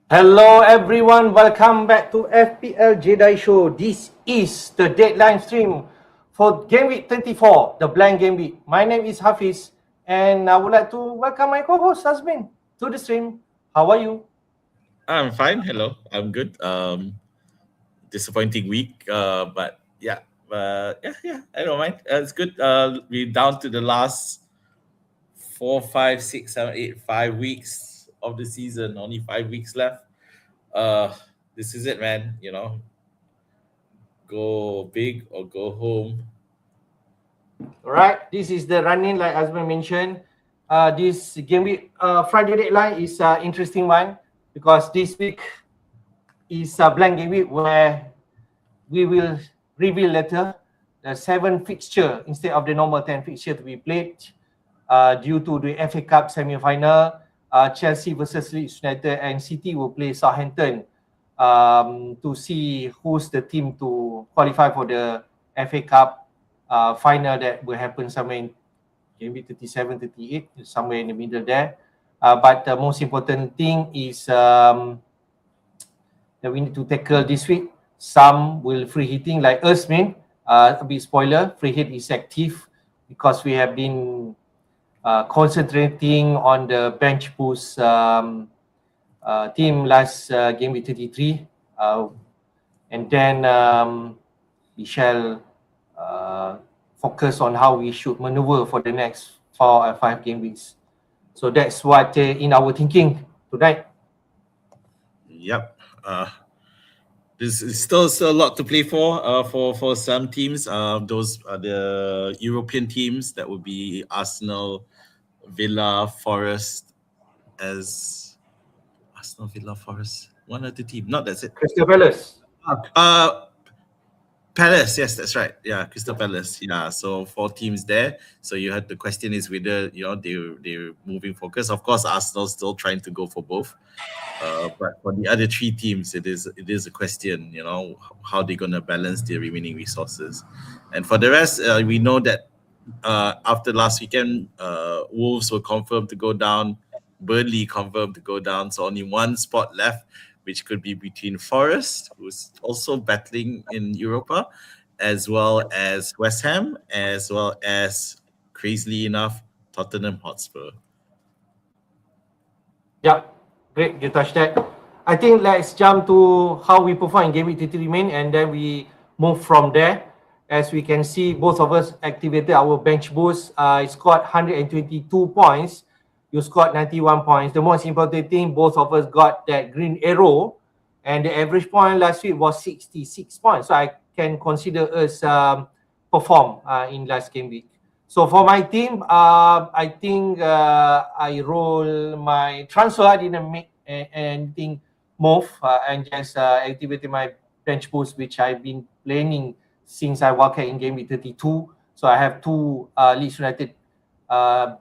Hello everyone, welcome back to FPL Jedi Show. This is the deadline stream for Gameweek 34, the blank game week. My name is Hafiz and I would like to welcome my co-host Azmin to the stream. How are you? I'm fine. Hello. I'm good. Disappointing week. But yeah. Yeah. I don't mind. It's good. We're down to the last 5 weeks of the season. Only 5 weeks left. Uh, this is it, man. Go big or go home. Alright, this is the running like Azmin mentioned. This game week Friday deadline is an interesting one because this week is a blank game week where we will reveal later the 7 fixture instead of the normal 10 fixture to be played due to the FA Cup semi-final. Chelsea versus Leeds United and City will play Southampton to see who's the team to qualify for the FA Cup final that will happen somewhere in maybe 37, 38, somewhere in the middle there. But the most important thing is that we need to tackle this week. Some will free hitting like Azmin. A bit spoiler, free hit is active because we have been concentrating on the bench boost team last game with 33. And then we shall focus on how we should maneuver for the next 4 or 5 game weeks. So that's what in our thinking tonight. Yep. There's still a lot to play for some teams. Those are the European teams. That would be Arsenal, Villa, Forest. Arsenal, Villa, Forest. One other team. No, that's it. Crystal Palace. Uh, Palace, yes, that's right. Yeah, Crystal Palace. Yeah, so 4 teams there. So you had the question is whether they're moving focus. Of course, Arsenal still trying to go for both. But for the other 3 teams, it is a question. How they're gonna balance their remaining resources, and for the rest, we know that after last weekend, Wolves were confirmed to go down, Burnley confirmed to go down, so only one spot left, which could be between Forest, who's also battling in Europa, as well as West Ham, as well as, crazily enough, Tottenham Hotspur. Yeah, great you touched that. I think let's jump to how we perform in game week 33 main and then we move from there. As we can see, both of us activated our bench boost. I scored 122 points. You scored 91 points. The most important thing, both of us got that green arrow, and the average point last week was 66 points. So I can consider us perform in last game week. So for my team, I think I roll my transfer. I didn't make anything move and just activated my bench boost, which I've been planning since I walked in game week 32. So I have 2 Leeds United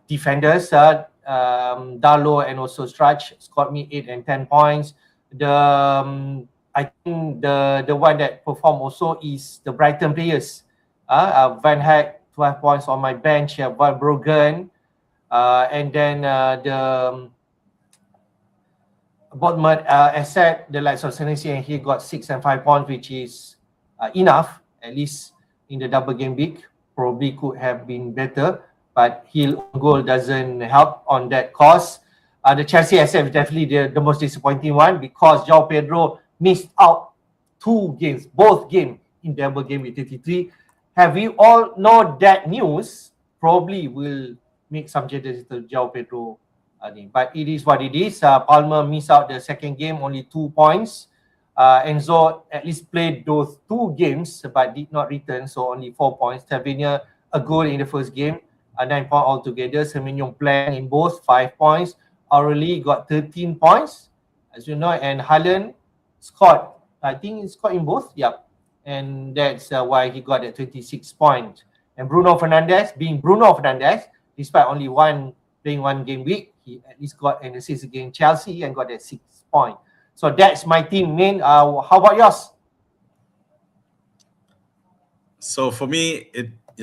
defenders, Darlow and also Strach, scored me 8 and 10 points. I think the one that performed also is the Brighton players. Van Hag 12 points on my bench. Van Brogan, and then the Bournemouth asset, the likes of Senesi, and he got 6 and 5 points, which is enough, at least in the double game week. Probably could have been better, but Hill goal doesn't help on that cause. The Chelsea asset is definitely the most disappointing one because João Pedro missed out 2 games, both games in double game week 33. Have we all know that news? Probably will make some changes to João Pedro. But it is what it is. Palmer missed out the second game, only 2 points. Enzo at least played those 2 games but did not return, so only 4 points. Tavernier, a goal in the first game, 9 points altogether. Semenyo playing in both, 5 points. Aureli got 13 points, as you know, and Haaland scored, I think he scored in both, yeah. And that's why he got that 26 points. And Bruno Fernandes, being Bruno Fernandes, despite only playing 1 game week, he at least got an assist against Chelsea and got that 6 points. So that's my team, main. How about yours? So for me,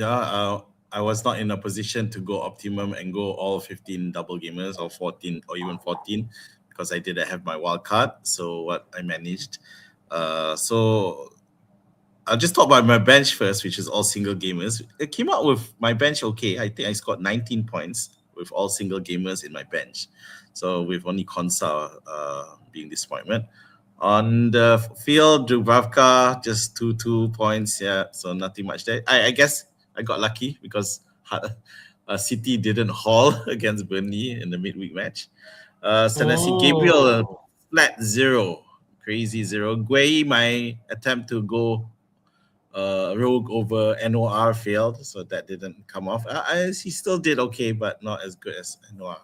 I was not in a position to go optimum and go all 15 double gamers or 14 or even 14 because I didn't have my wild card. So what I managed. So I'll just talk about my bench first, which is all single gamers. It came out with my bench okay. I think I scored 19 points with all single gamers in my bench. So with only Konsa being disappointment. On the field, Dubravka just 2 points. Yeah, so nothing much there. I guess I got lucky because City didn't haul against Burnley in the midweek match. Senesi Gabriel, flat 0. Crazy 0. Guay, my attempt to go rogue over NOR failed, so that didn't come off. He still did okay, but not as good as NOR.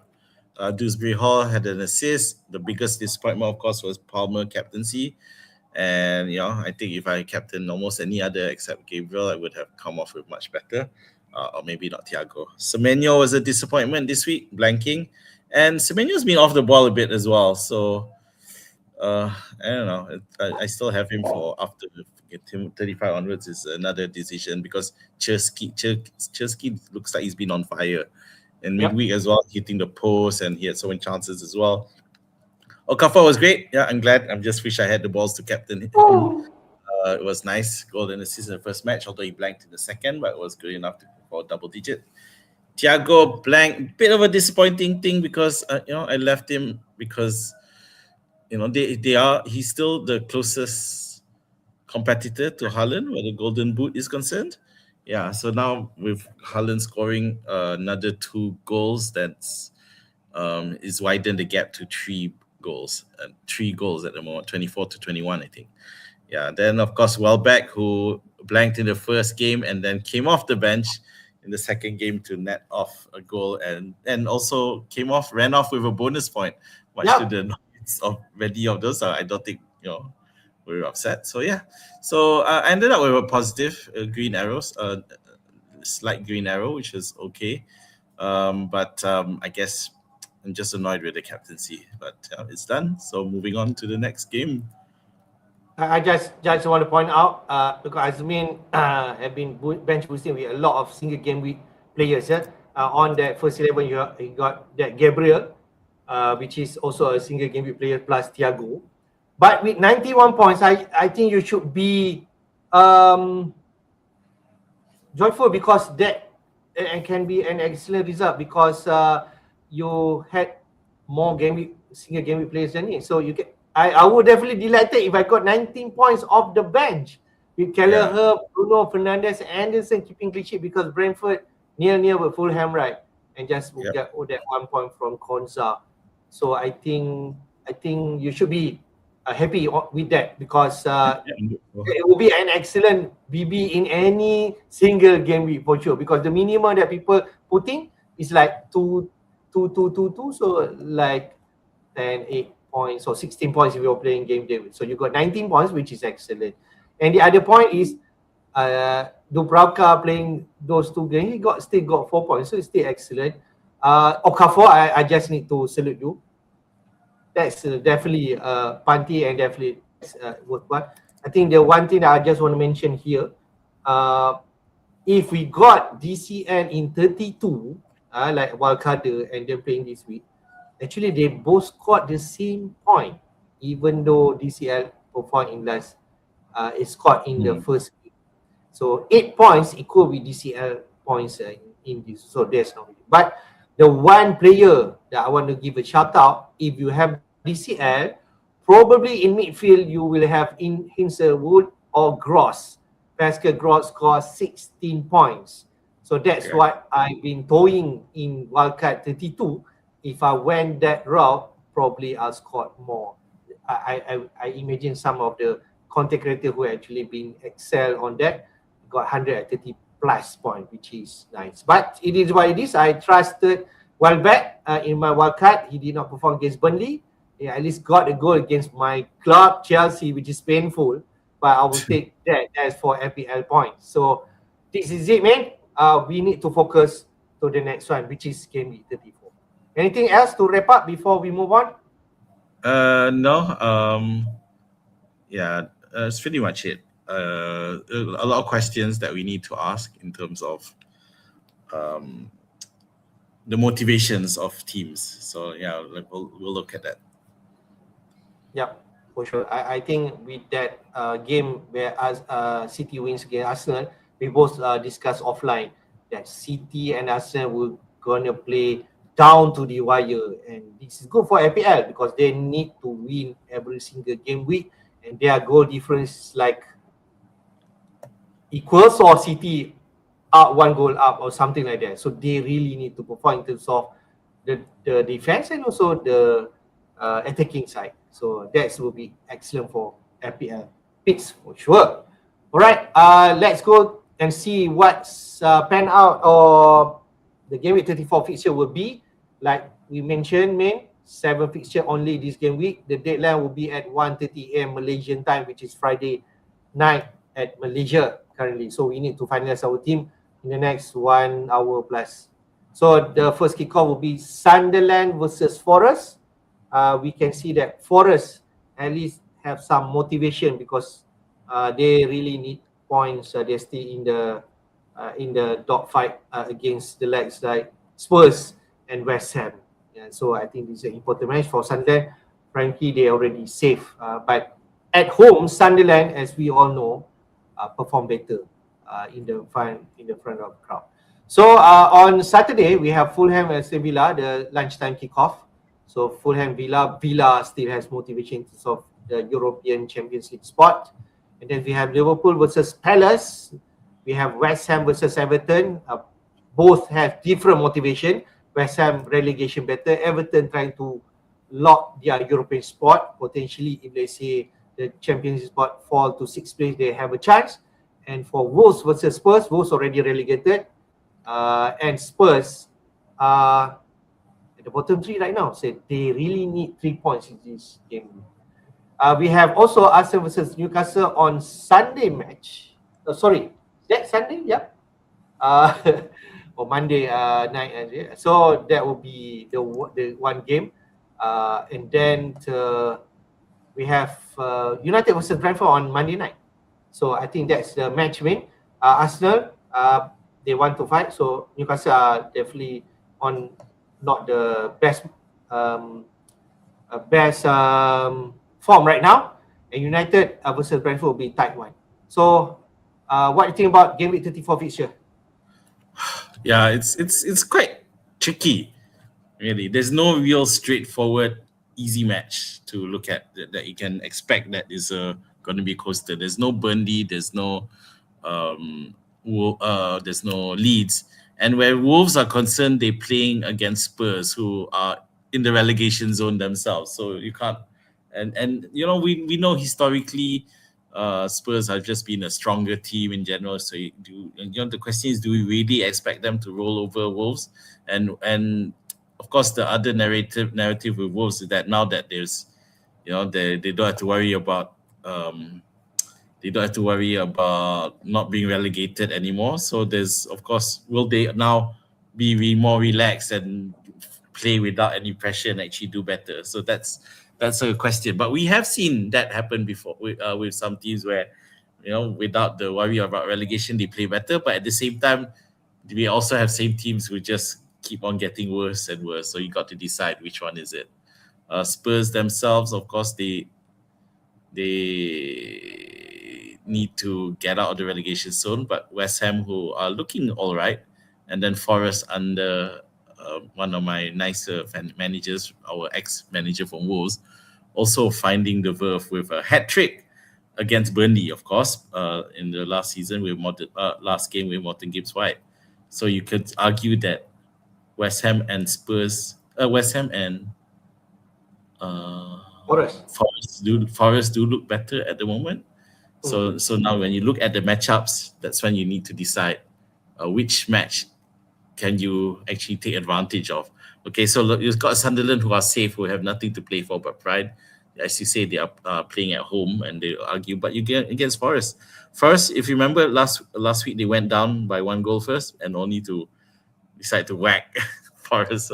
Dewsbury Hall had an assist. The biggest disappointment, of course, was Palmer captaincy. And, I think if I captained almost any other except Gabriel, I would have come off with much better. Or maybe not Thiago. Semenyo was a disappointment this week, blanking. And Semenyo's been off the ball a bit as well. So, I don't know. I still have him for after him 35 onwards is another decision because Chersky looks like he's been on fire. And midweek as well, hitting the post, and he had so many chances as well. Okafor was great. Yeah, I'm glad. I just wish I had the balls to captain him. It was nice. Golden assist in the first match, although he blanked in the second, but it was good enough for double digit. Thiago blank, bit of a disappointing thing because I left him because he's still the closest competitor to Haaland where the Golden Boot is concerned. Yeah, so now with Haaland scoring another 2 goals, that's is widened the gap to 3 goals. 3 goals at the moment, 24 to 21, I think. Yeah, then of course Welbeck, who blanked in the first game and then came off the bench in the second game to net off a goal and also ran off with a bonus point, much to the annoyance of many of those. I don't think we were upset. So yeah, so I ended up with a positive green arrows, slight green arrow, which is okay. But I guess I'm just annoyed with the captaincy. But it's done. So moving on to the next game. I just want to point out because Azmin have been bench boosting with a lot of single game week players. On that first 11, you got that Gabriel, which is also a single game week player plus Thiago. But with 91 points, I think you should be joyful because that can be an excellent result because you had more single game week players than me. So you can. I would definitely delighted if I got 19 points off the bench with Kelleher, Bruno Fernandes, Anderson keeping clean sheet because Brentford near with Fulham, right? And just get that 1 point from Konsa. So I think you should be happy with that because it will be an excellent BB in any single game week for sure because the minimum that people putting is like 2, so like 10, 8 points or 16 points if you're playing game day. So you got 19 points, which is excellent. And the other point is Dubravka playing those 2 games, he still got 4 points, so it's still excellent. Okafor, I just need to salute you. That's definitely Panty and definitely worthwhile. I think the one thing that I just want to mention here, if we got DCN in 32, like Wildcarder and they're playing this week, actually they both scored the same point, even though DCL performed in last, it scored in the first game. So 8 points equal with DCL points in this. So there's no. But the one player that I want to give a shout out, if you have DCL, probably in midfield you will have Hinselwood or Gross. Pascal Gross scores 16 points. So that's what I've been towing in Wildcard 32. If I went that route, probably I'll score more. I imagine some of the content creators who actually been excel on that got 130 plus point, which is nice. But it is what it is. I trusted Welbeck in my wildcard. He did not perform against Burnley. He at least got a goal against my club, Chelsea, which is painful. But I will take that as for FPL points. So this is it, man. We need to focus to the next one, which is game week 34. Anything else to wrap up before we move on? No. It's pretty much it. A lot of questions that we need to ask in terms of the motivations of teams. So yeah, we'll look at that. Yeah, for sure. I think with that game where City wins against Arsenal, we both discussed offline that City and Arsenal will gonna play down to the wire, and this is good for FPL because they need to win every single game week, and their goal difference is like equals or City up one goal up or something like that. So they really need to perform in terms of the defense and also the attacking side. So that will be excellent for FPL picks for sure. All right, let's go and see what's pan out or the game week 34 fixture will be. Like we mentioned, 7 fixture only this game week. The deadline will be at 1:30 a.m. Malaysian time, which is Friday night at Malaysia currently. So we need to finalize our team in the next 1 hour plus. So the first kickoff will be Sunderland versus Forest. We can see that Forest at least have some motivation because they really need points. They're still in the dogfight against the legs like Spurs and West Ham. Yeah, so I think this is an important match for Sunderland. Frankly, they already safe, but at home, Sunderland, as we all know, perform better in the front of the crowd. So on Saturday, we have Fulham and Villa, the lunchtime kickoff. So Fulham Villa still has motivation to solve the European Champions League spot. And then we have Liverpool versus Palace. We have West Ham versus Everton. Both have different motivation. West Ham relegation better. Everton trying to lock their European spot. Potentially, if they say the Champions League spot fall to 6th place, they have a chance. And for Wolves versus Spurs, Wolves already relegated. And Spurs are at the bottom 3 right now. So they really need 3 points in this game. We have also Arsenal versus Newcastle on Sunday match. Sorry, is that Sunday? Yep. Or Monday night. So that will be the one game. And then we have United versus Brentford on Monday night. So I think that's the match win. Arsenal, they want to fight. So Newcastle are definitely on not the best form right now. And United versus Brentford will be tight one. So what do you think about game week 34 fixture? Yeah, it's quite tricky, really. There's no real straightforward, easy match to look at that you can expect that is going to be coasted. There's no Burnley, there's no Leeds, and where Wolves are concerned, they're playing against Spurs, who are in the relegation zone themselves. So you can't, and you know we know historically. Spurs have just been a stronger team in general. So the question is, do we really expect them to roll over Wolves? And of course, the other narrative with Wolves is that now that there's, they don't have to worry about not being relegated anymore. So there's, of course, will they now be more relaxed and play without any pressure and actually do better? So that's a question. But we have seen that happen before with some teams where, without the worry about relegation, they play better. But at the same time, we also have same teams who just keep on getting worse and worse. So you got to decide which one is it. Spurs themselves, of course, they need to get out of the relegation zone. But West Ham, who are looking all right, and then Forest under one of my nicer managers, our ex-manager from Wolves, also finding the verve with a hat trick against Burnley, of course, in the last season with last game with Morton Gibbs-White. So you could argue that West Ham and Forest do look better at the moment. So now when you look at the matchups, that's when you need to decide which match can you actually take advantage of. Okay, so look, you've got Sunderland who are safe, who have nothing to play for but pride. As you say, they are playing at home and they argue, but you get against Forest. Forest, if you remember last week, they went down by 1 goal first and only to decide to whack Forest.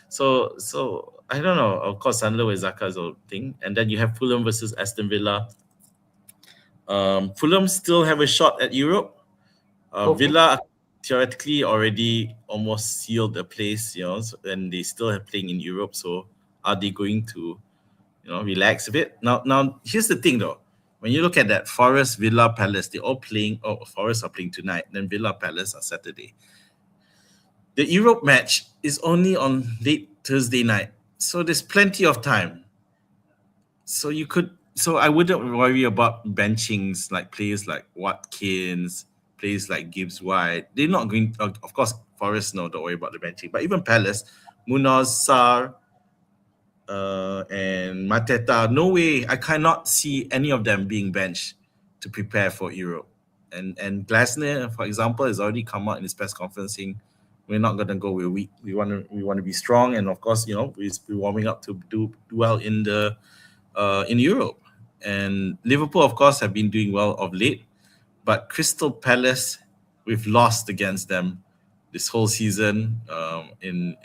So I don't know. Of course, Sunderland with Zaka's whole thing, and then you have Fulham versus Aston Villa. Fulham still have a shot at Europe. Villa theoretically already almost sealed the place, and they still have playing in Europe. So are they going to relax a bit. Now here's the thing though. When you look at that Forest, Villa, Palace, they're all playing. Oh, Forest are playing tonight. Then Villa, Palace are Saturday. The Europe match is only on late Thursday night, so there's plenty of time. So I wouldn't worry about benchings like players like Watkins, players like Gibbs White. They're not going. Of course, Forest, no, don't worry about the benching. But even Palace, Munoz, Sarr, and Mateta, no way. I cannot see any of them being benched to prepare for Europe. And Glasner, for example, has already come out in his press conference saying we're not gonna go. We're weak. We want to be strong. And of course, we're warming up to do well in Europe. And Liverpool, of course, have been doing well of late. But Crystal Palace, we've lost against them this whole season, in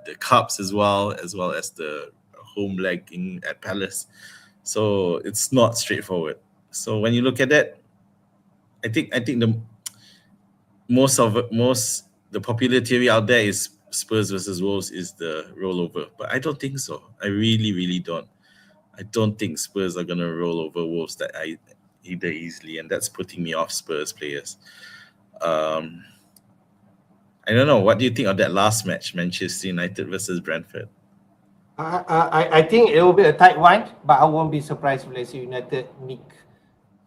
the cups as well as the home leg at Palace. So it's not straightforward. So when you look at that, I think the the popular theory out there is Spurs versus Wolves is the rollover, but I don't think so. I really don't. I don't think Spurs are gonna roll over Wolves either easily, and that's putting me off Spurs players. I don't know. What do you think of that last match, Manchester United versus Brentford? I think it will be a tight one, but I won't be surprised if, let's say, United nick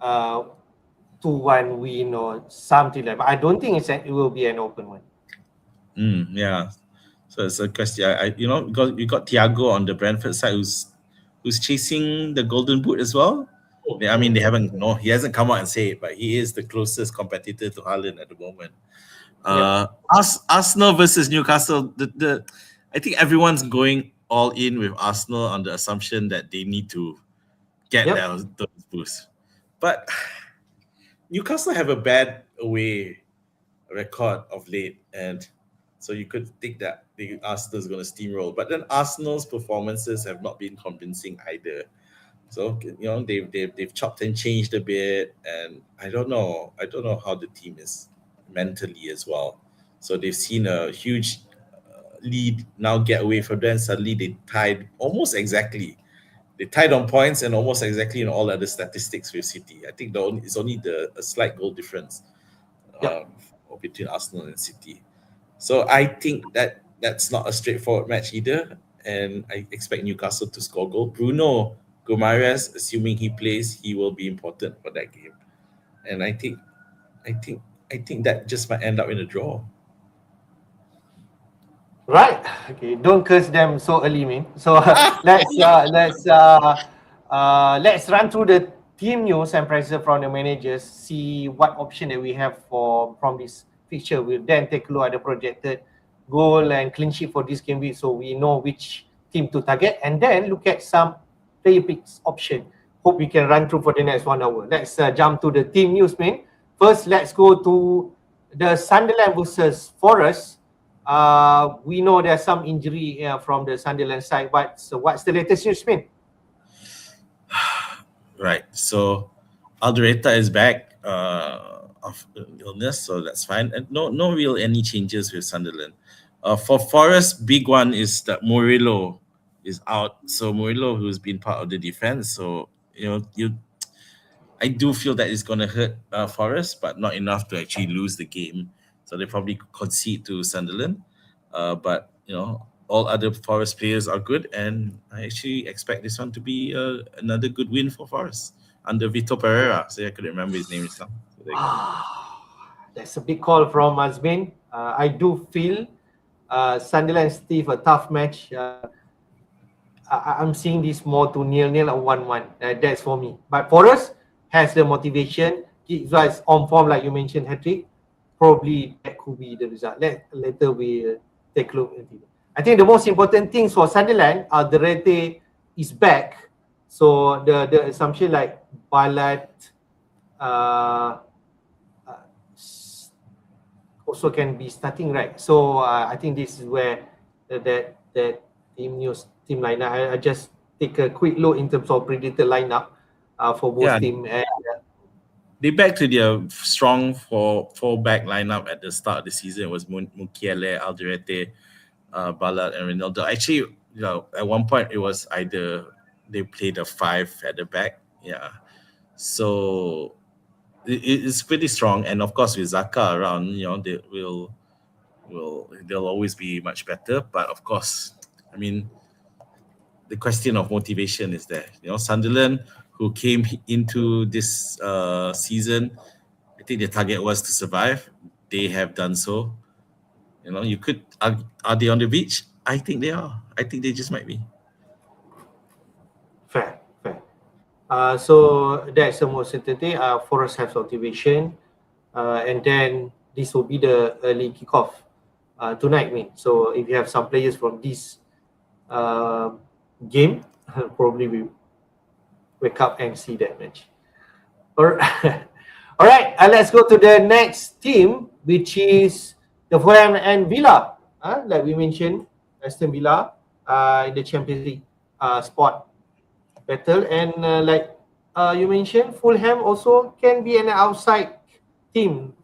2-1 win or something like that. But I don't think it will be an open one. Yeah. So it's a question. You got Thiago on the Brentford side who's chasing the Golden Boot as well. I mean, he hasn't come out and say it, but he is the closest competitor to Haaland at the moment. Arsenal versus Newcastle. I think everyone's going all in with Arsenal on the assumption that they need to get those boosts. But Newcastle have a bad away record of late, and so you could think that Arsenal is going to steamroll. But then Arsenal's performances have not been convincing either. So they've chopped and changed a bit, and I don't know how the team is mentally as well. So they've seen a huge lead now get away from them. Suddenly they tied almost exactly. They tied on points and almost exactly in all other statistics with City. I think it's only a slight goal difference between Arsenal and City. So I think that's not a straightforward match either, and I expect Newcastle to score goal. Bruno Guimaraes, assuming he plays, he will be important for that game, and I think that just might end up in a draw. Right. Okay. Don't curse them so early, man. So let's run through the team news and prices from the managers. See what option that we have from this fixture. We'll then take a look at the projected goal and clean sheet for this game week, so we know which team to target, and then look at some player picks option. Hope we can run through for the next 1 hour. Let's jump to the team news, man. First, let's go to the Sunderland versus Forest. We know there's some injury from the Sunderland side, but so what's the latest news, man? Right. So Aldereta is back of illness, so that's fine. And no real any changes with Sunderland. For Forest, big one is that Murillo is out. So Murillo, who's been part of the defense, so I do feel that it's going to hurt Forest, but not enough to actually lose the game. So they probably concede to Sunderland. But all other Forest players are good, and I actually expect this one to be another good win for Forest under Vitor Pereira. So I couldn't remember his name now. That's a big call from Azmin. I do feel Sunderland Steve a tough match. I'm seeing this more to 0-0 or 1-1. That's for me. But Forest has the motivation. It's on form, like you mentioned, hat-trick. Probably that could be the result. Later we take a look at it. I think the most important things for Sunderland are the Rete is back. So the assumption like Ballard also can be starting, right? So I think this is where that team lineup. I just take a quick look in terms of predicted lineup for both team. They back to their strong four-back lineup at the start of the season. It was Mukiele, Alderete, Ballard, and Ronaldo. Actually, at one point it was either they played a 5 at the back. Yeah, so it's pretty strong. And of course, with Zaka around, they they'll always be much better. But of course, I mean, the question of motivation is there. Sunderland, who came into this season, I think the target was to survive. They have done so. You could are they on the beach? I think they are. I think they just might be. Fair. So that's the most certainty. Forest has motivation, and then this will be the early kickoff tonight. So if you have some players from this game, probably we wake up and see that match. All right. Let's go to the next team, which is the Fulham and Villa. Like we mentioned, Aston Villa in the Champions League spot battle, and like you mentioned, Fulham also can be an outside team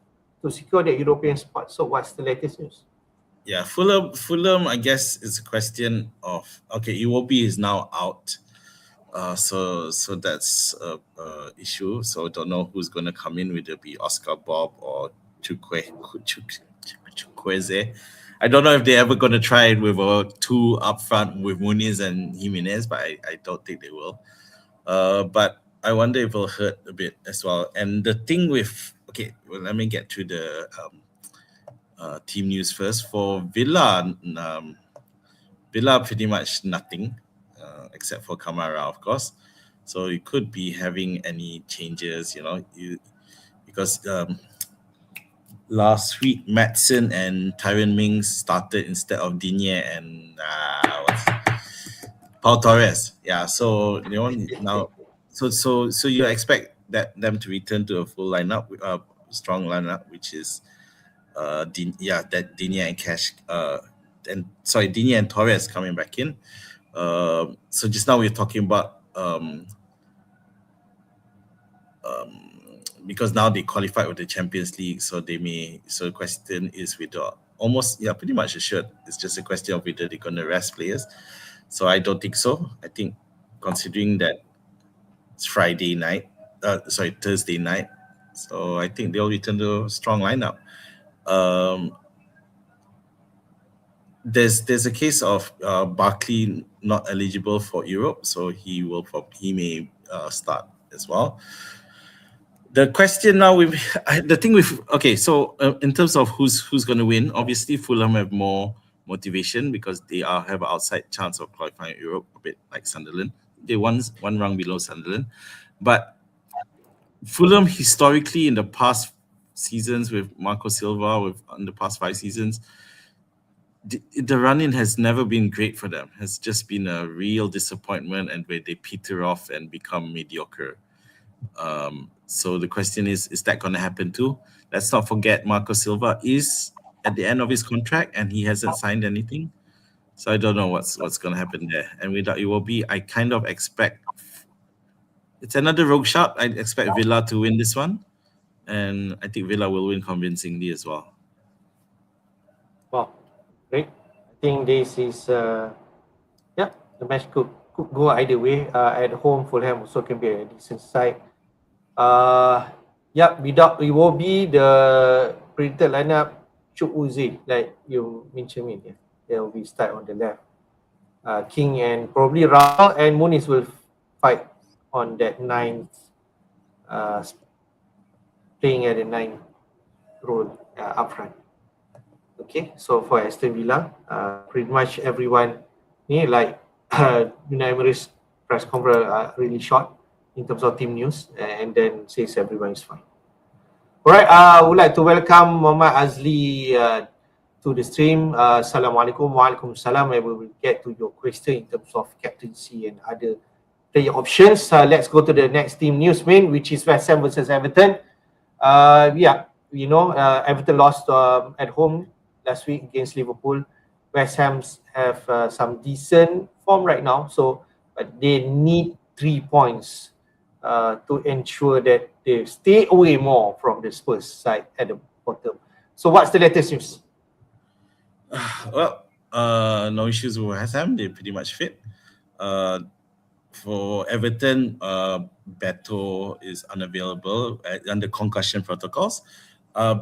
to secure the European spot. So what's the latest news? Yeah, Fulham, I guess it's a question of, okay, Iwobi is now out. So that's a issue. So I don't know who's going to come in. Whether it be Oscar Bob or Chukwueze. I don't know if they're ever going to try it with a 2 up front with Muniz and Jimenez, but I don't think they will. But I wonder if it'll hurt a bit as well. And the thing with, let me get to the team news first. For Villa, Villa pretty much nothing except for Kamara, of course. So you could be having any changes, because last week Maatsen and Tyron Mings started instead of Digne and Paul Torres. Yeah, so now, so you expect them to return to a full lineup, strong lineup, which is Digne and Cash, Digne and Torres coming back in. So just now we're talking about because now they qualified with the Champions League, so they may. So the question is whether pretty much assured. It's just a question of whether they're going to rest players. So I don't think so. I think considering that it's Thursday night. So I think they'll return to a strong lineup. There's a case of Barkley not eligible for Europe, so he may start as well. The question now in terms of who's going to win, obviously Fulham have more motivation because they have an outside chance of qualifying Europe, a bit like Sunderland. They one rung below Sunderland, but Fulham historically in the past seasons with Marco Silva, in the past 5 seasons, the run-in has never been great for them. It's just been a real disappointment, and where they peter off and become mediocre. So the question is that going to happen too? Let's not forget Marco Silva is at the end of his contract and he hasn't signed anything. So I don't know what's going to happen there. And without Iwobi, I kind of expect it's another rogue shot. I expect Villa to win this one, and I think Villa will win convincingly as well. Wow, great. I think this is the match could go either way. At home, Fulham also can be a decent side. Without Iwobi, the predicted lineup Chukwueze, like you mentioned, they will be start on the left. King and probably Raul and Muniz will fight on that 9th, playing at the 9th role up front. Okay, so for Aston Villa, pretty much everyone, like Unai Emery's press conference really short in terms of team news, and then says everyone is fine. All right, I would like to welcome Muhammad Azli to the stream. Assalamualaikum, waalaikum salam. And we will get to your question in terms of captaincy and other player options. Let's go to the next team news, which is West Ham versus Everton. Everton lost at home last week against Liverpool. West Ham have some decent form right now, but they need 3 points to ensure that they stay away more from the Spurs side at the bottom. So what's the latest news? No issues with West Ham. They're pretty much fit. For Everton, Beto is unavailable under concussion protocols.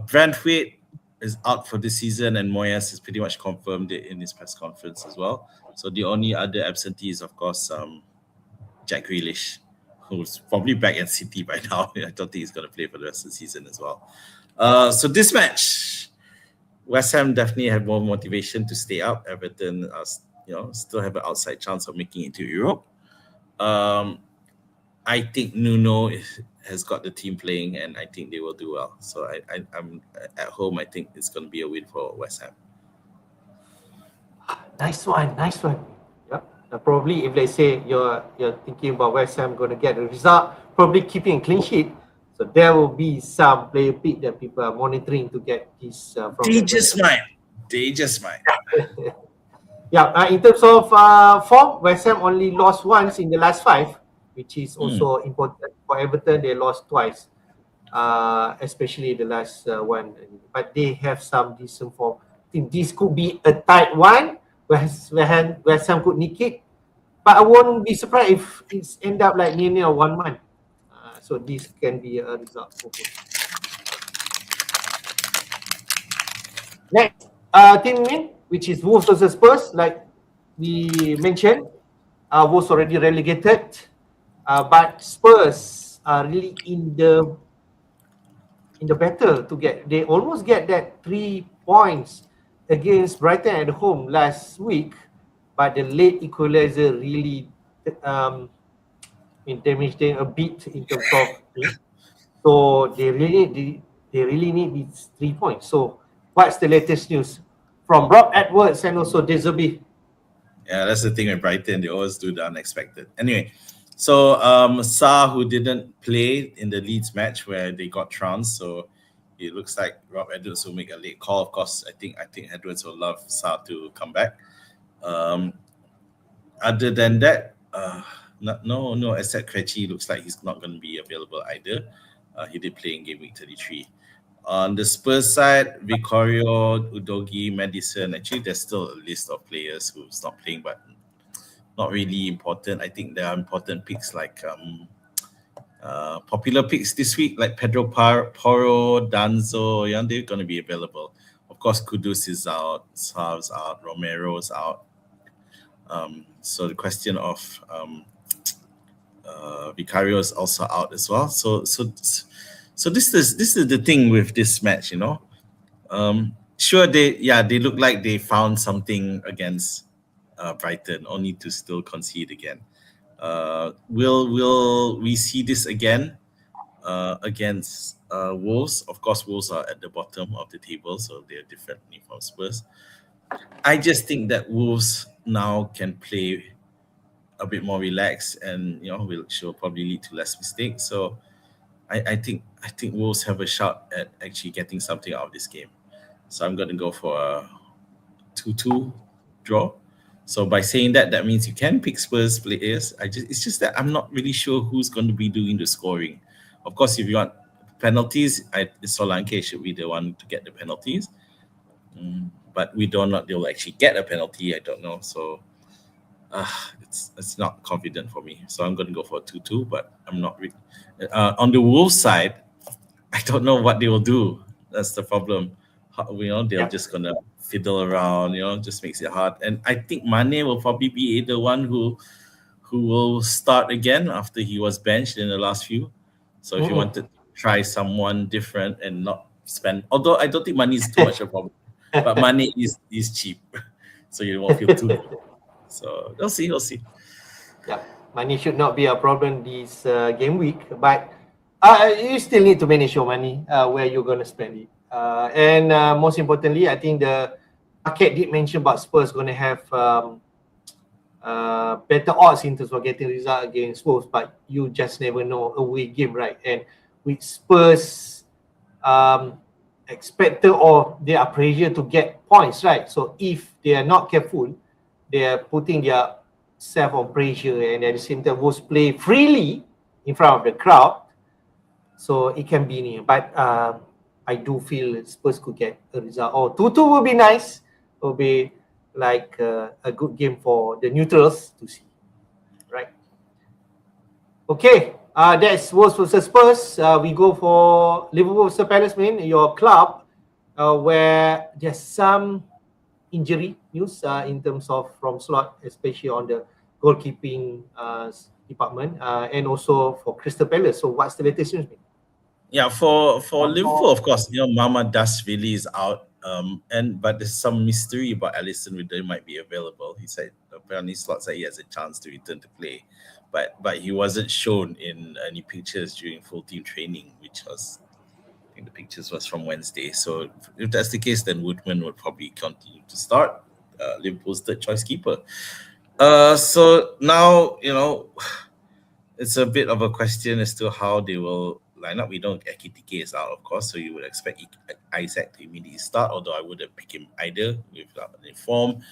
Brentford is out for the season, and Moyes has pretty much confirmed it in his press conference as well. So the only other absentee is, of course, Jack Grealish, who's probably back at City by now. I don't think he's going to play for the rest of the season as well. So this match, West Ham definitely have more motivation to stay up. Everton, still have an outside chance of making it to Europe. I think Nuno has got the team playing, and I think they will do well. So I'm at home. I think it's going to be a win for West Ham. Nice one. Yep. Probably if they say you're thinking about West Ham going to get a result, probably keeping a clean sheet. So there will be some player pick that people are monitoring to get this from. They just might. Yeah. In terms of form, West Ham only lost once in the last 5, which is also important for Everton. They lost twice, especially the last one. But they have some decent form. I think this could be a tight one. West Ham could nick it, but I won't be surprised if it's end up like near 1-1. So this can be a result. Next, team win, which is Wolves versus Spurs. Like we mentioned, Wolves already relegated, but Spurs are really in the battle to get. They almost get that 3 points against Brighton at home last week, but the late equalizer really damaged them a bit in terms of. So they really need these 3 points. So what's the latest news from Rob Edwards and also De Zerbi? Yeah, that's the thing with Brighton. They always do the unexpected. Anyway, so Sa, who didn't play in the Leeds match where they got trounced, so it looks like Rob Edwards will make a late call. Of course, I think Edwards will love Sa to come back. Other than that, no, except Krejci looks like he's not going to be available either. He did play in Gameweek 33. On the Spurs side, Vicario, Udogi, Madison. Actually, there's still a list of players who's not playing, but not really important. I think there are important picks like popular picks this week, like Pedro Porro, Danzo. Yeah, they're going to be available. Of course, Kudus is out, Sav's out, Romero's out. So the question of Vicario is also out as well. So this is the thing with this match, Sure, they look like they found something against Brighton, only to still concede again. Will we see this again against Wolves? Of course, Wolves are at the bottom of the table, so they're differently from Spurs. I just think that Wolves now can play a bit more relaxed, and will probably lead to less mistakes. So I think Wolves have a shot at actually getting something out of this game. So I'm going to go for a 2-2 draw. So by saying that means you can pick Spurs players. It's just that I'm not really sure who's going to be doing the scoring. Of course, if you want penalties, Solanke should be the one to get the penalties. But we don't know they'll actually get a penalty. I don't know. So it's not confident for me. So I'm going to go for a 2-2, but I'm not really. On the Wolves side, I don't know what they will do. That's the problem. They're just going to fiddle around, just makes it hard. And I think Mane will probably be the one who will start again after he was benched in the last few. So if you wanted to try someone different and not spend, although I don't think money is too much of a problem, but money is cheap, so you won't feel too good. So we'll see. Yeah, money should not be a problem this game week, but you still need to manage your money, where you're going to spend it. And most importantly, I think the market did mention about Spurs going to have better odds in terms of getting result against Wolves, but you just never know away game, right? And with Spurs expected or they are pressure to get points, right? So if they are not careful, they are putting their self on pressure, and at the same time Wolves play freely in front of the crowd, so it can be near. But I do feel Spurs could get a result, or 2-2 will be nice. It will be like a good game for the neutrals to see, right? Okay, that's Wolves versus Spurs. We go for Liverpool versus Palace, your club, where there's some injury news in terms of from slot, especially on the goalkeeping department, and also for Crystal Palace. So what's the latest news? Yeah, for Liverpool, of course, Mama Dashvili is out. But there's some mystery about Alisson whether he might be available. He said apparently Slot said he has a chance to return to play, but he wasn't shown in any pictures during full team training, which was, I think the pictures was from Wednesday. So if that's the case, then Woodman would probably continue to start, Liverpool's third choice keeper. So now it's a bit of a question as to how they will line up. We know Ekitike is out, of course, so you would expect Isaac to immediately start, although I wouldn't pick him either without any form.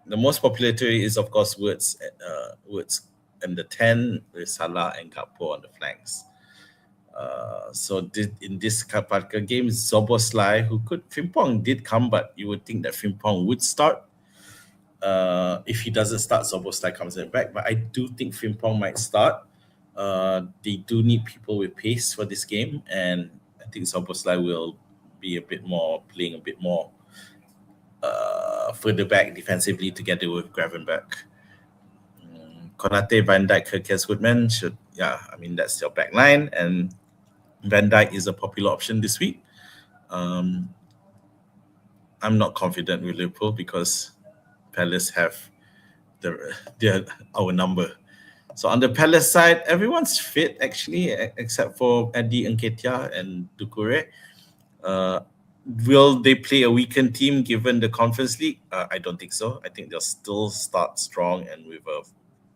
The most popular theory is, of course, Woods and the 10 with Salah and Gakpo on the flanks. So in this particular game, Zoboslai, Frimpong did come, but you would think that Frimpong would start. If he doesn't start, Zoboslai comes in back. But I do think Frimpong might start. They do need people with pace for this game, and I think Zoboslai will be playing a bit more further back defensively together with Gravenberch. Konate, Van Dijk, Kirkes, Woodman that's your back line, and Van Dijk is a popular option this week. I'm not confident with Liverpool because Palace have our number. So on the Palace side, everyone's fit actually, except for Eddie Nketiah and Doucouré. Will they play a weakened team given the Conference League? I don't think so. I think they'll still start strong and with a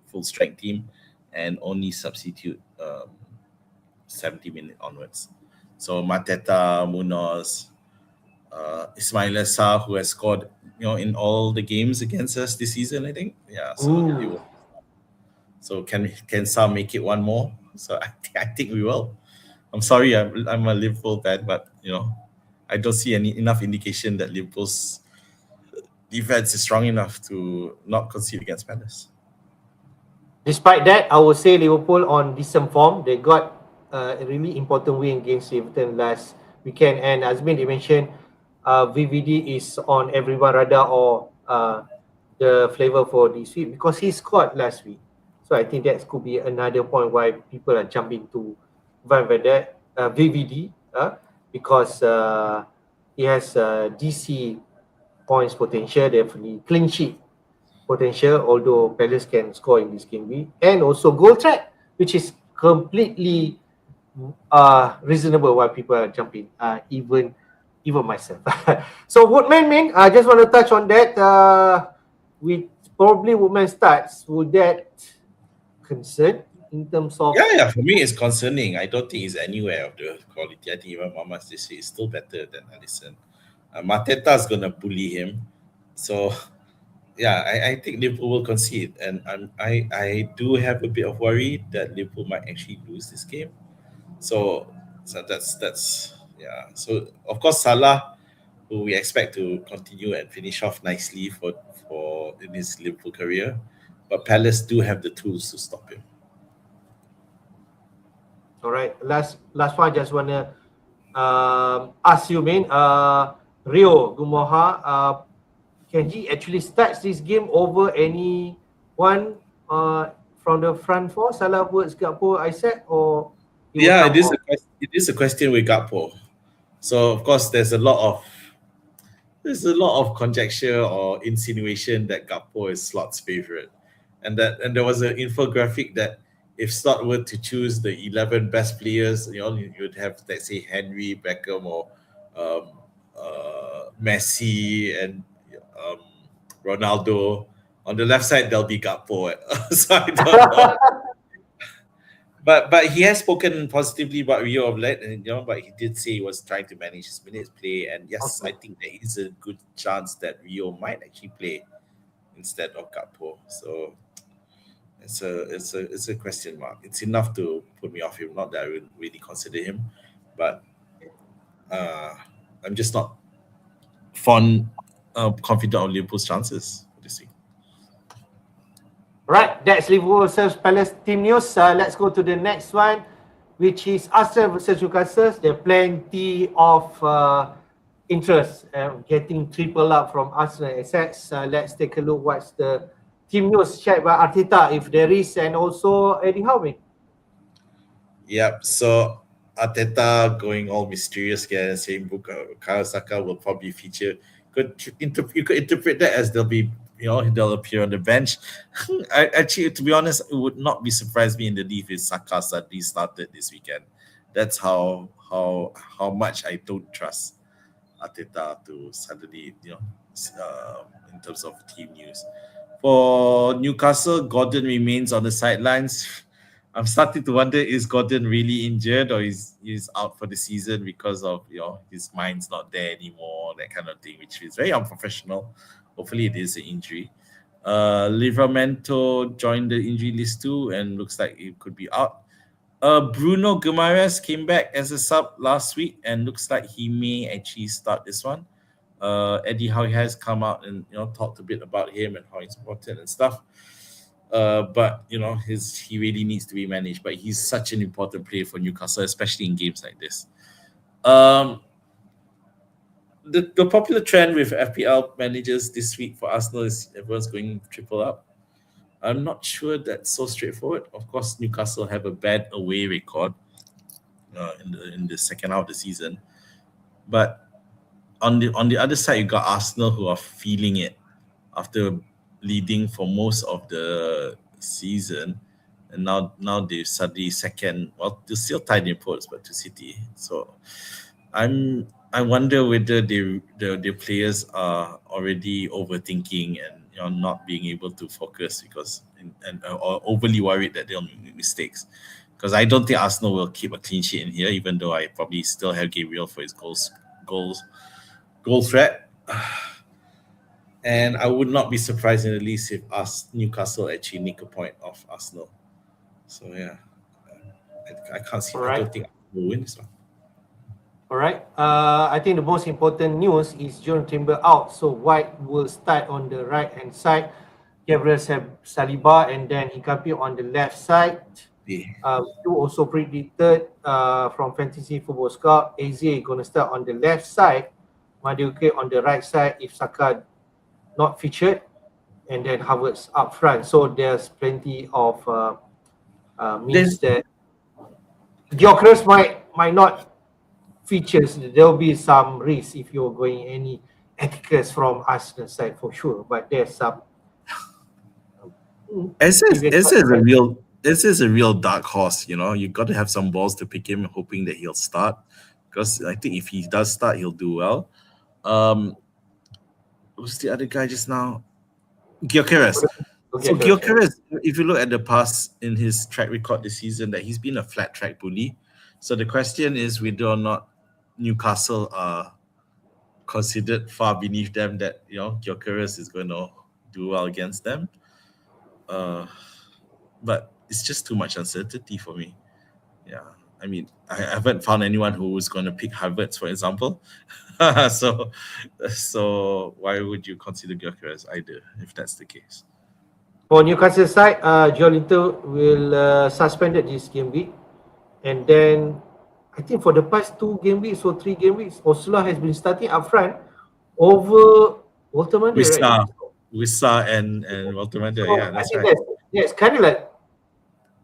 full strength team, and only substitute 70 minutes onwards. So Mateta, Munoz, Ismail Assar, who has scored in all the games against us this season, I think. Yeah, so can Sam make it one more? So I think we will. I'm sorry, I'm a Liverpool fan, but I don't see enough indication that Liverpool's defense is strong enough to not concede against Palace. Despite that, I would say Liverpool on decent form. They got a really important win against Everton last weekend, and Azmin, they mentioned VVD is on everyone's radar or the flavor for this week because he scored last week. So I think that could be another point why people are jumping to VVD because he has DC points potential, definitely clean sheet potential, although Palace can score in this game week, and also goal threat, which is completely reasonable why people are jumping, even myself. So Woodman, I just want to touch on that. With probably Woodman starts, would that concern in terms of? Yeah. For me, it's concerning. I don't think he's anywhere of the quality. I think even Mama this is still better than Alisson. Mateta is gonna bully him, so yeah, I think Liverpool will concede, and I do have a bit of worry that Liverpool might actually lose this game. So that's yeah. So of course Salah, who we expect to continue and finish off nicely for in his Liverpool career, but Palace do have the tools to stop him. All right, last one. Just wanna ask you, Rio Gumoha, can he actually start this game over anyone from the front four? Salah, Woods, Gakpo, Isaac, or? Yeah, it is a question with Gakpo. So of course there's a lot of conjecture or insinuation that Gakpo is Slot's favorite, and there was an infographic that if Slot were to choose the 11 best players, you'd have, let's say, Henry, Beckham, or Messi and Ronaldo. On the left side, there'll be Gakpo. So I don't know. But he has spoken positively about Rio of late, and but he did say he was trying to manage his minutes play. And yes, I think there is a good chance that Rio might actually play instead of Gakpo. So it's a question mark. It's enough to put me off him. Not that I would really consider him, but I'm just not confident of Liverpool's chances this week. Right, that's Liverpool versus Palace team news. Let's go to the next one, which is Arsenal versus Newcastle. There are plenty of interest getting triple up from Arsenal assets. Let's take a look what's the team news shared by Arteta, if there is, and also Eddie Howe. Yep. So Arteta going all mysterious again, saying Bukayo Saka will probably feature. You could interpret that as they'll appear on the bench. Actually, to be honest, it would not be surprised me in the league if Saka suddenly started this weekend. That's how much I don't trust Arteta to suddenly, in terms of team news. For Newcastle, Gordon remains on the sidelines. I'm starting to wonder, is Gordon really injured or is out for the season because of his mind's not there anymore, that kind of thing, which is very unprofessional. Hopefully it is an injury. Livramento joined the injury list too and looks like it could be out. Bruno Guimaraes came back as a sub last week and looks like he may actually start this one. Eddie Howe has come out and talked a bit about him and how he's important and stuff. But he really needs to be managed. But he's such an important player for Newcastle, especially in games like this. The popular trend with FPL managers this week for Arsenal is everyone's going triple up. I'm not sure that's so straightforward. Of course, Newcastle have a bad away record in the second half of the season, but on the other side, you got Arsenal who are feeling it after leading for most of the season, and now they're suddenly second. Well, they're still tied in points, but to City. So I wonder whether the players are already overthinking and not being able to focus or overly worried that they'll make mistakes. Because I don't think Arsenal will keep a clean sheet in here, even though I probably still have Gabriel for his goal threat. And I would not be surprised in the least if Newcastle actually nick a point off Arsenal. So yeah, I can't see. Right. I don't think Arsenal will win this one. All right. I think the most important news is John Timber out, so White will start on the right hand side. Gabriel Saliba and then Hikapi on the left side. Yeah. You also predicted from Fantasy Football Scout, AZ going to start on the left side, Madueke on the right side if Saka not featured, and then Havertz up front. So there's plenty of means that Gyökeres might not feature. There'll be some risk if you're going any etiquettes from Arsenal side for sure, but there's some. This is a real dark horse. You got to have some balls to pick him, hoping that he'll start. Because I think if he does start, he'll do well. Who's the other guy just now? Gyökeres. So Gyökeres, if you look at the past in his track record this season, that he's been a flat track bully. So the question is whether or not Newcastle are considered far beneath them, that Gyökeres is going to do well against them. But it's just too much uncertainty for me. Yeah, I mean, I haven't found anyone who was going to pick Havertz, for example. So why would you consider Gyökeres either, if that's the case? For Newcastle side, Joelinton will suspended this game week, and then I think for the past 2 game weeks or 3 game weeks, Osula has been starting up front over Walter Mande, right? Wissa and Walter Mande, So yeah, that's I think right. that's kind of like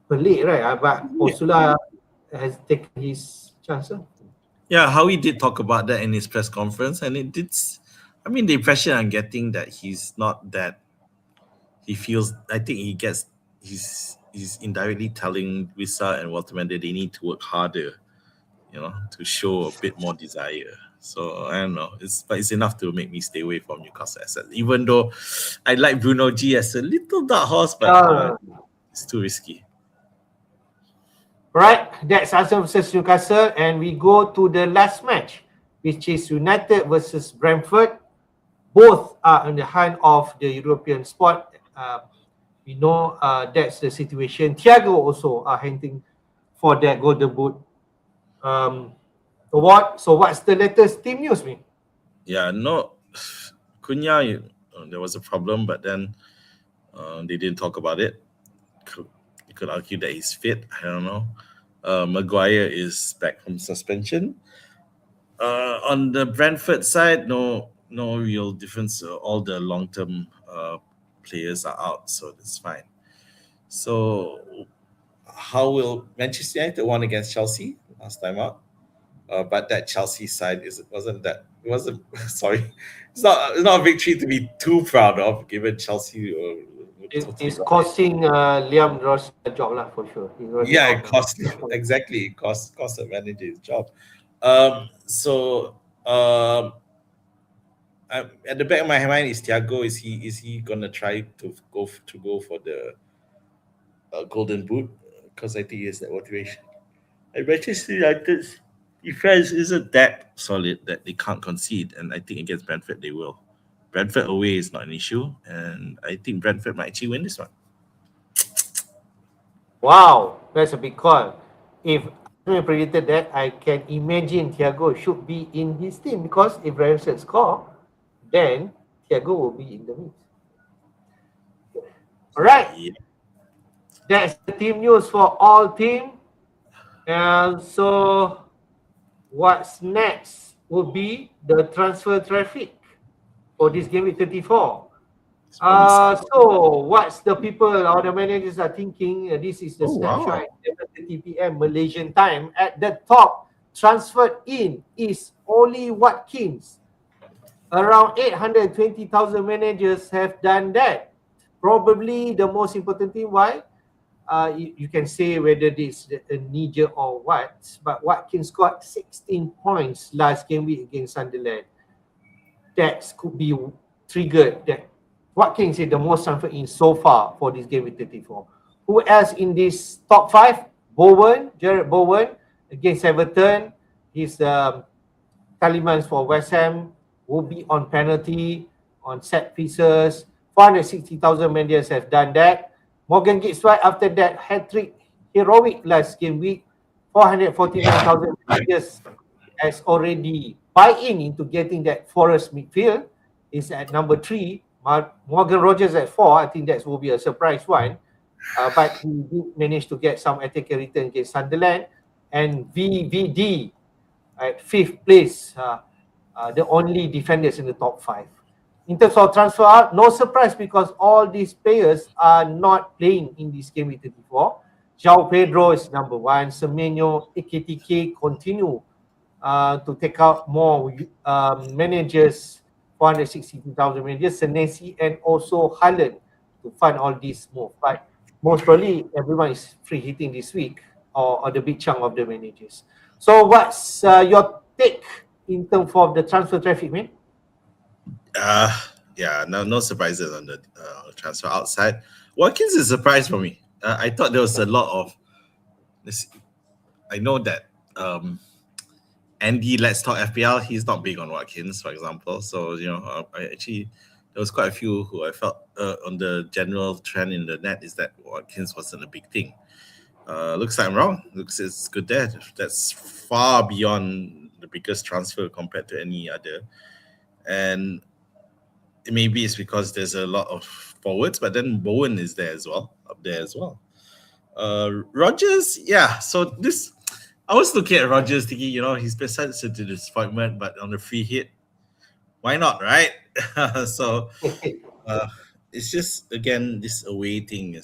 pelik, right? But Osula has taken his chance. Yeah, Howie did talk about that in his press conference, and it did. I mean, the impression I'm getting that he's not that. He feels. I think he gets. He's indirectly telling Wissa and Walter Mande they need to work harder, to show a bit more desire. So I don't know. But it's enough to make me stay away from Newcastle assets. Even though I like Bruno G as a little dark horse, but it's too risky. Right, that's Arsenal versus Newcastle, and we go to the last match, which is United versus Brentford. Both are on the hunt of the European spot. We know that's the situation. Thiago also are hunting for that golden boot award. So what's the latest team news, me? Yeah, no, Cunha, there was a problem, but then They didn't talk about it. You could argue that he's fit. I don't know. Maguire is back from suspension. On the Brentford side, no real difference. All the long term players are out, so that's fine. So, how will Manchester United won against Chelsea last time out? But that Chelsea side it wasn't sorry, it's not a victory to be too proud of, given Chelsea were totally It's dominated. costing Liam Ross a job lah, for sure. He's already Yeah, it out. cost exactly. It cost a manager his job. So at the back of my mind is Thiago. Is he gonna try to go for the golden boot? Because I think he has that motivation. And Manchester United's defense isn't that solid that they can't concede, and I think against Brentford they will. Brentford away is not an issue, and I think Brentford might actually win this one. Wow, that's a big call. If I predicted that, I can imagine Thiago should be in his team, because if Brentford score, then Thiago will be in the mix. All right, Yeah. that's the team news for all team. And so, what's next will be the transfer traffic for this game week 34. It's promising. So what's the people or the managers are thinking? This is the Oh, snapshot wow. at 7:30 p.m. Malaysian time. At the top, transferred in is Oli Watkins. Around 820,000 managers have done that. Probably the most important thing. Why? You can say whether this is a knee-jerk or what, but Watkins scored 16 points last game week against Sunderland. That could be triggered. That Watkins is the most transferred in so far for this game with 34. Who else in this top 5? Jared Bowen against Everton. His Talimans for West Ham will be on penalty, on set pieces. 460,000 managers have done that. Morgan Gibbs White after that hat-trick heroic last game week. 449,000 managers has already buy-in into getting that Forest midfield. Is at number 3. Morgan Rogers at 4. I think that will be a surprise one. But he did manage to get some attacker return against Sunderland. And VVD at 5th place. The only defenders in the top 5. In terms of transfer out, no surprise because all these players are not playing in this game with 34. João Pedro is number 1. Semenyo, AKTK continue to take out more managers, 460,000 managers, Senesi and also Haaland to fund all these moves. But most probably everyone is free hitting this week or the big chunk of the managers. So what's your take in terms of the transfer traffic, man? Yeah, no surprises on the transfer outside. Watkins is a surprise for me. I thought there was a lot of this. I know that Andy, Let's Talk FPL, he's not big on Watkins, for example. So, I actually, there was quite a few who I felt on the general trend in the net is that Watkins wasn't a big thing. Looks like I'm wrong. Looks it's good there. That's far beyond the biggest transfer compared to any other. And maybe it's because there's a lot of forwards, but then Bowen is there as well, up there as well. Rogers, yeah. So this, I was looking at Rogers thinking, he's been such a disappointment, but on the free hit, why not, right? So it's just, again, this away thing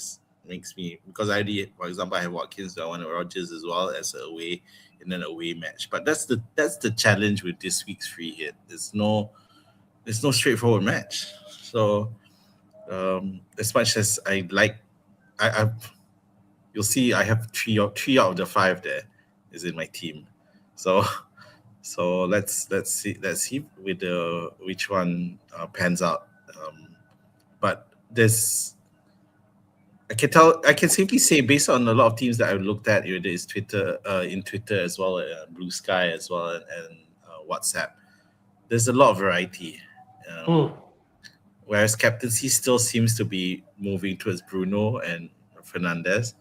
makes me, because I already, for example, I have Watkins, I want Rogers as well as an away in an away match. But that's the challenge with this week's free hit. There's no straightforward match. So as much as I like, you'll see I have three out of the 5 there is in my team. So let's see with which one pans out. But I can safely say, based on a lot of teams that I've looked at, whether it's Twitter as well, Blue Sky as well, and WhatsApp, there's a lot of variety. Whereas captaincy still seems to be moving towards Bruno and Fernandez.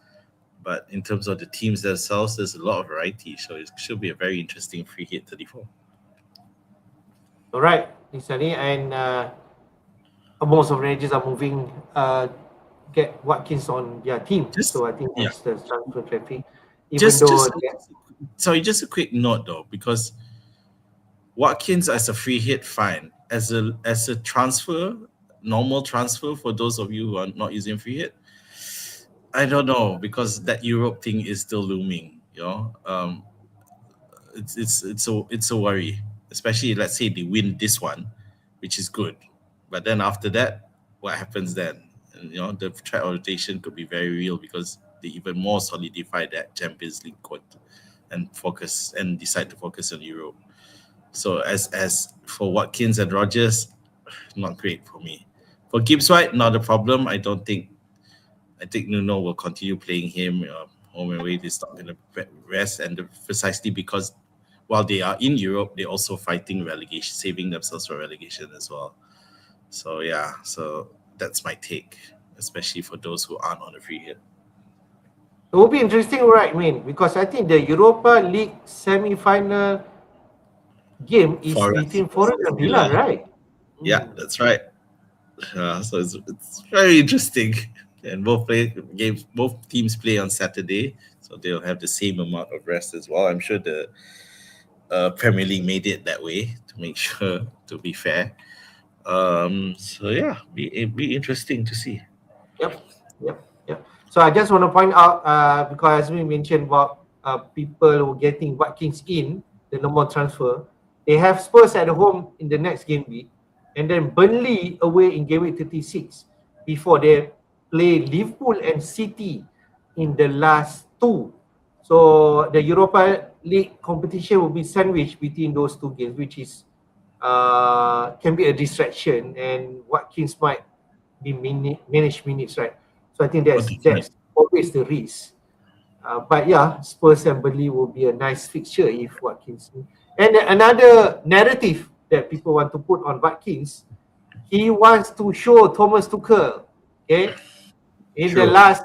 But in terms of the teams themselves, there's a lot of variety. So it should be a very interesting free hit 34. All right, Nisani, and most of the managers are moving get Watkins on their team. Just So I think yeah, that's the transfer traffic. Even though just a quick note though, because Watkins as a free hit, fine. As a transfer, normal transfer for those of you who are not using free hit, I don't know, because that Europe thing is still looming. It's a worry, especially let's say they win this one, which is good, but then after that, what happens then? And the threat of rotation could be very real because they even more solidify that Champions League quote and decide to focus on Europe. So as for Watkins and Rogers, not great for me. For Gibbs White, not a problem. I think Nuno will continue playing him home and away. He's not going to rest, and precisely because while they are in Europe, they're also fighting relegation, saving themselves for relegation as well. So yeah, so that's my take, especially for those who aren't on the free hit. it will be interesting, right, because I think the Europa League semi-final game is between Forest and Villa, right? Yeah, that's right. So it's very interesting, and both teams play on Saturday, so they'll have the same amount of rest as well. I'm sure the Premier League made it that way to make sure to be fair. So yeah, be interesting to see. Yep. So I just want to point out, because as we mentioned about people who are getting Watkins in the normal transfer, they have Spurs at home in the next game week, and then Burnley away in Gameweek 36 before they play Liverpool and City in the last two. So the Europa League competition will be sandwiched between those two games, which is can be a distraction, and Watkins might be managed minutes, right? So I think that's always the risk. But yeah, Spurs and Burnley will be a nice fixture if Watkins. And another narrative that people want to put on Watkins, he wants to show Thomas Tuchel, okay, in the last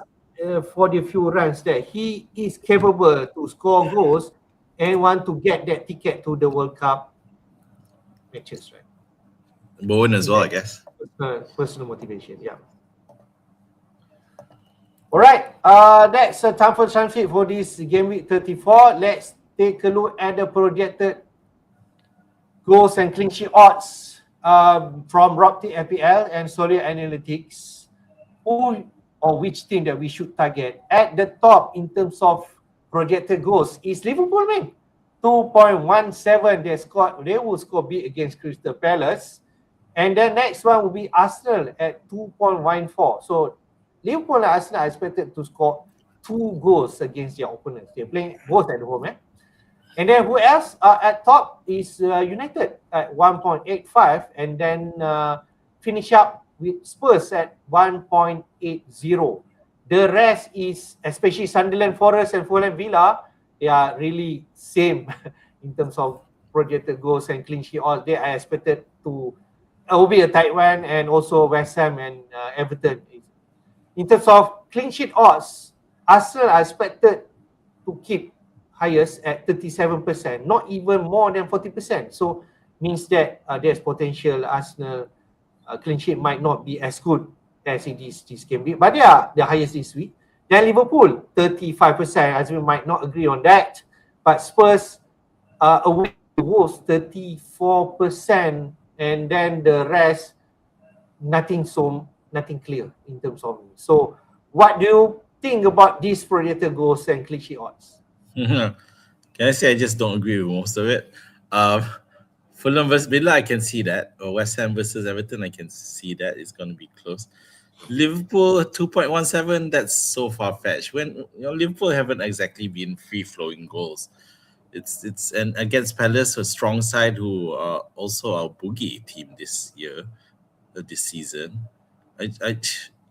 for the few runs that he is capable to score goals and want to get that ticket to the World Cup matches, right? Bowen as well, I guess. Personal motivation, yeah. All right, that's a time for transfer for this game week 34. Let's take a look at the projected goals and clean sheet odds from robtFPL and Solid Analytics. Who or which team that we should target at the top in terms of projected goals is Liverpool, man. 2.17 they will score big against Crystal Palace. And then next one will be Arsenal at 2.14. So Liverpool and Arsenal are expected to score 2 goals against their opponents. They're playing both at home. And then who else at top is United at 1.85, and then finish up with Spurs at 1.80. The rest is, especially Sunderland, Forest and Fulham Villa, they are really same in terms of projected goals and clean sheet odds. They are expected to will be a tight one, and also West Ham and Everton. In terms of clean sheet odds, Arsenal are expected to keep highest at 37%, not even more than 40%. So means that there's potential Arsenal clean sheet might not be as good as in this game week, but they are the highest this week. Then Liverpool, 35%, as we might not agree on that. But Spurs away to Wolves, 34%, and then the rest, nothing clear in terms of me. So what do you think about these projected goals and clean sheet odds? Can I say I just don't agree with most of it? Fulham versus Villa, I can see that. Or West Ham versus Everton, I can see that it's going to be close. Liverpool 2.17, that's so far-fetched. When Liverpool haven't exactly been free-flowing goals. It's and against Palace, a strong side who are also our boogie team this year, this season. I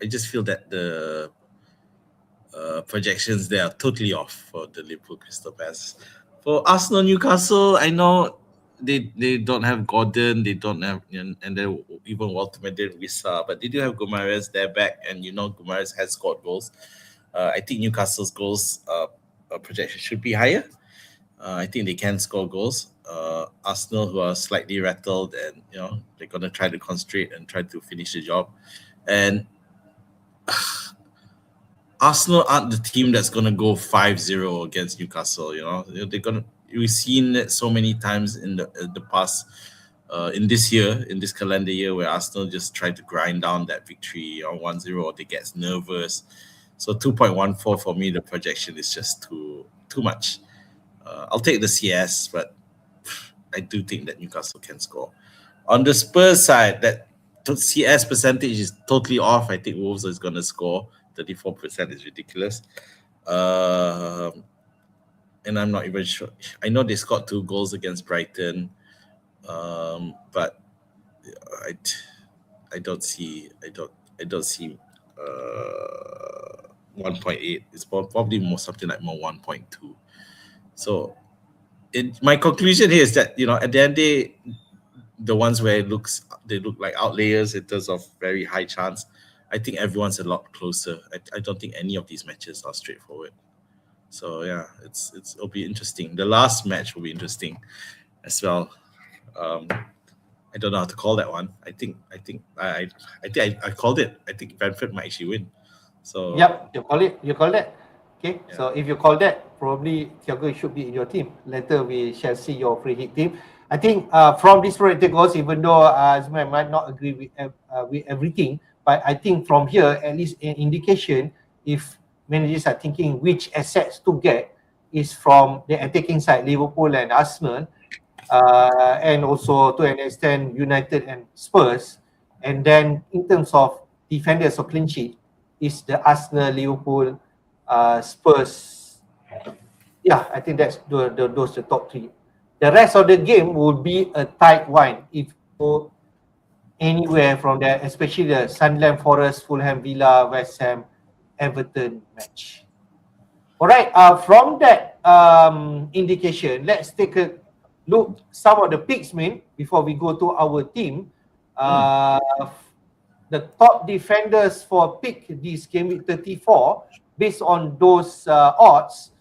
just feel that the projections there are totally off for the Liverpool Crystal Palace. For Arsenal Newcastle, I know they don't have Gordon, they don't have, and then even Walter Medin, Wissa, but they do have Gomares there back, and Gomares has scored goals. I think Newcastle's goals projection should be higher. I think they can score goals. Arsenal, who are slightly rattled, and they're gonna try to concentrate and try to finish the job. And Arsenal aren't the team that's gonna go 5-0 against Newcastle. You know, they're gonna. We've seen it so many times in the past. In this year, in this calendar year, where Arsenal just try to grind down that victory on 1-0, or they get nervous. So 2.14 for me, the projection is just too much. I'll take the CS, but I do think that Newcastle can score. On the Spurs side, that CS percentage is totally off. I think Wolves is going to score. 34% is ridiculous. And I'm not even sure. I know they scored 2 goals against Brighton, but I don't see 1.8. It's probably more something like more 1.2. So my conclusion here is that, at the end of the day, the ones where they look like outliers in terms of very high chance, I think everyone's a lot closer. I don't think any of these matches are straightforward. So yeah, it'll be interesting. The last match will be interesting as well. I don't know how to call that one. I think I called it. I think Brentford might actually win. So yep, you call that. Okay, yeah. So if you call that, probably Thiago should be in your team. Later we shall see your free hit team. I think from these projected goals, even though Azmin might not agree with everything, but I think from here, at least an indication, if managers are thinking which assets to get, is from the attacking side, Liverpool and Arsenal, and also to an extent United and Spurs. And then in terms of defenders or clean sheet, is the Arsenal, Liverpool, Spurs. Yeah, I think that's those the top 3. The rest of the game will be a tight one if you go anywhere from there, especially the Sunderland, Forest, Fulham, Villa, West Ham, Everton match. All right, from that indication, let's take a look some of the picks, before we go to our team. The top defenders for pick this Gameweek 34, based on those odds,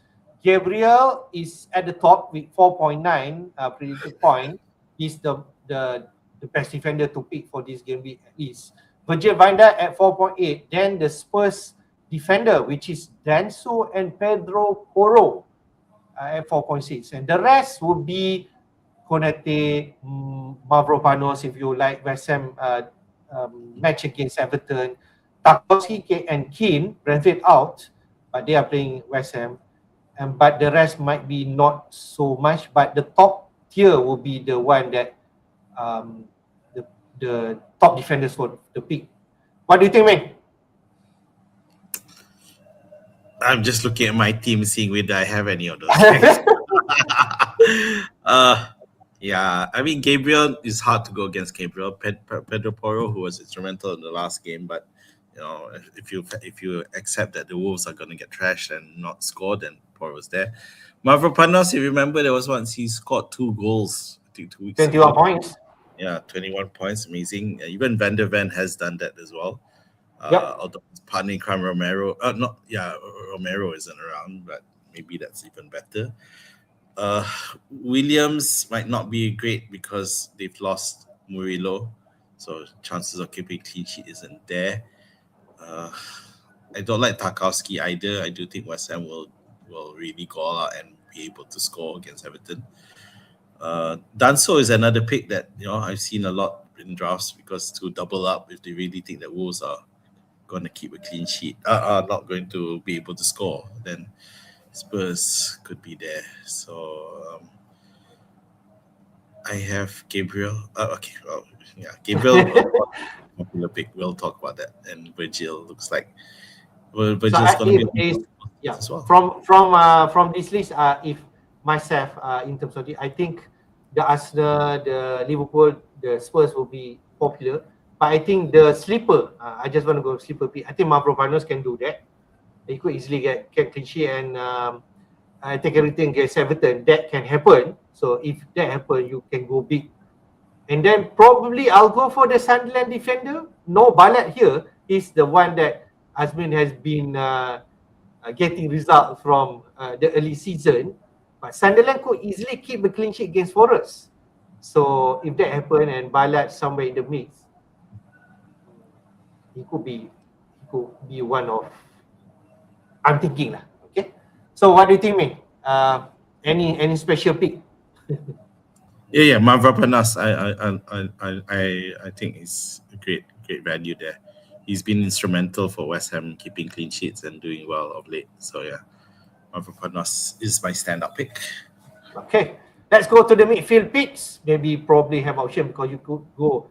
Gabriel is at the top with 4.9 predicted point. He's the best defender to pick for this game week at least. Virgil van Dijk at 4.8. Then the Spurs defender, which is Danso and Pedro Porro at 4.6. And the rest would be Konate, Mavropanos, if you like, West Ham match against Everton. Tarkowski and Keane, Brentford out, but they are playing West Ham. But the rest might be not so much, but the top tier will be the one that the top defenders for the pick. What do you think, man? I'm just looking at my team, seeing whether I have any of those. Yeah, I mean, Gabriel is hard to go against. Gabriel Pedro Porro, who was instrumental in the last game, but if you accept that the Wolves are going to get trashed and not score, then Porro's there. Mavropanos, you remember there was once he scored 2 goals, I think 2 weeks 21 ago. points. Yeah, 21 points, amazing. Even Van der Ven has done that as well. Although his partner Romero, Romero isn't around, but maybe that's even better. Williams might not be great because they've lost Murillo, so chances of keeping clean sheet isn't there. I don't like Tarkowski either. I do think West Ham will really go out and be able to score against Everton. Danso is another pick that I've seen a lot in drafts, because to double up if they really think that Wolves are going to keep a clean sheet, are not going to be able to score, then Spurs could be there. So I have Gabriel. Gabriel, popular pick. We'll talk about that. And Virgil looks like Virgil's going to be as well. From this list, if myself in terms of I think the Arsenal, the Liverpool, the Spurs will be popular. But I think the sleeper, I just want to go sleeper pick. I think Mavropanos can do that. He could easily get clean sheet and take everything against Everton. That can happen. So if that happens, you can go big. And then probably I'll go for the Sunderland defender. No Ballard here. He's the one that Azmin has been getting results from the early season. But Sunderland could easily keep a clean sheet against Forest. So if that happens and Ballard somewhere in the mix, he could be one of I'm thinking lah. Okay. So what do you think, mate? Any special pick? Yeah, Mavropanos. I think is a great value there. He's been instrumental for West Ham keeping clean sheets and doing well of late. So yeah, Mavropanos is my stand-up pick. Okay, let's go to the midfield picks. Maybe probably have option because you could go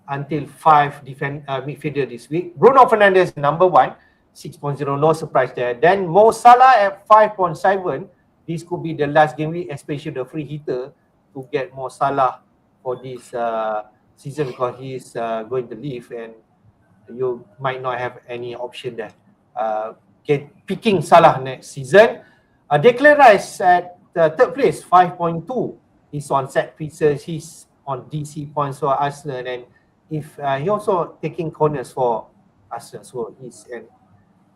until 5 midfielder this week. Bruno Fernandes number 1, 6.0, no surprise there. Then Mo Salah at 5.7. This could be the last game week, especially the free hitter, to get Mo Salah for this season because he's going to leave and you might not have any option there. Picking Salah next season. Declan Rice at third place, 5.2. He's on set pieces. He's on DC points for Arsenal, and if he also taking corners for Arsenal. So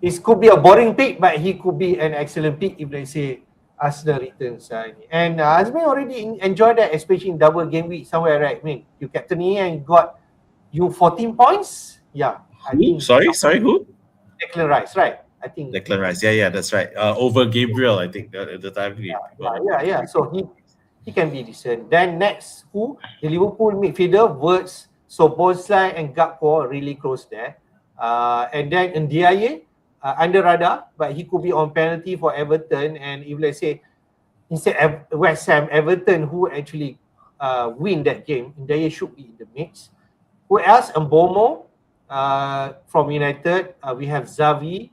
it could be a boring pick, but he could be an excellent pick if let's say Arsenal returns. And Azmin already enjoyed that, especially in double game week somewhere, right? I mean, you captain and got you 14 points. Yeah. Who? Sorry, who? Declan Rice, right? I think Declan Rice. Yeah, that's right. Over Gabriel, I think at the time. Yeah. So he can be decent. Then next, the Liverpool midfielder, Wirtz, Szoboszlai and Gakpo really close there. And then Ndiaye, under radar, but he could be on penalty for Everton. And if let's say instead of West Ham, Everton who actually win that game, Ndiaye should be in the mix. Who else? Mbomo from United. We have Xavi,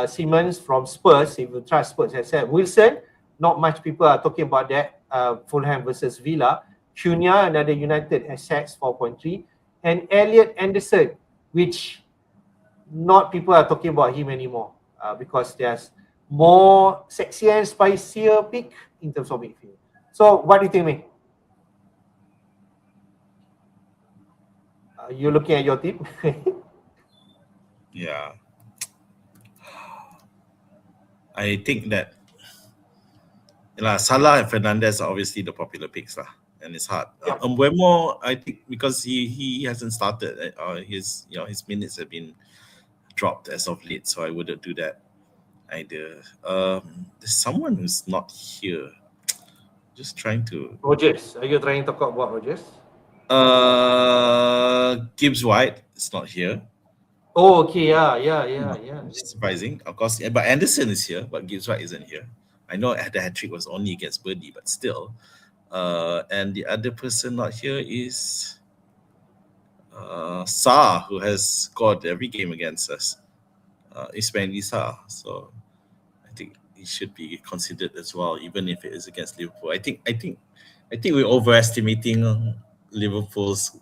Simmons from Spurs. If you trust Spurs, as I said, Wilson. Not much people are talking about that. Fulham versus Villa. Cunha, another United assets, 4.3, and Elliot Anderson, which not people are talking about him anymore because there's more sexy and spicier pick in terms of midfield. So what do you think, mate? You're looking at your team? Yeah. I think that Salah and Fernandes are obviously the popular picks and it's hard. Mbuemo, I think because he hasn't started, his minutes have been dropped as of late, so I wouldn't do that either. There's someone who's not here. Just trying to. Rogers, are you trying to talk about Rogers? Gibbs White is not here. Oh, okay, yeah. It's surprising, of course. But Anderson is here, but Gibbs White isn't here. I know the hat trick was only against Burnley, but still. And the other person not here is Sa, who has scored every game against us. Ismail Sa. So I think he should be considered as well, even if it is against Liverpool. I think we're overestimating Liverpool's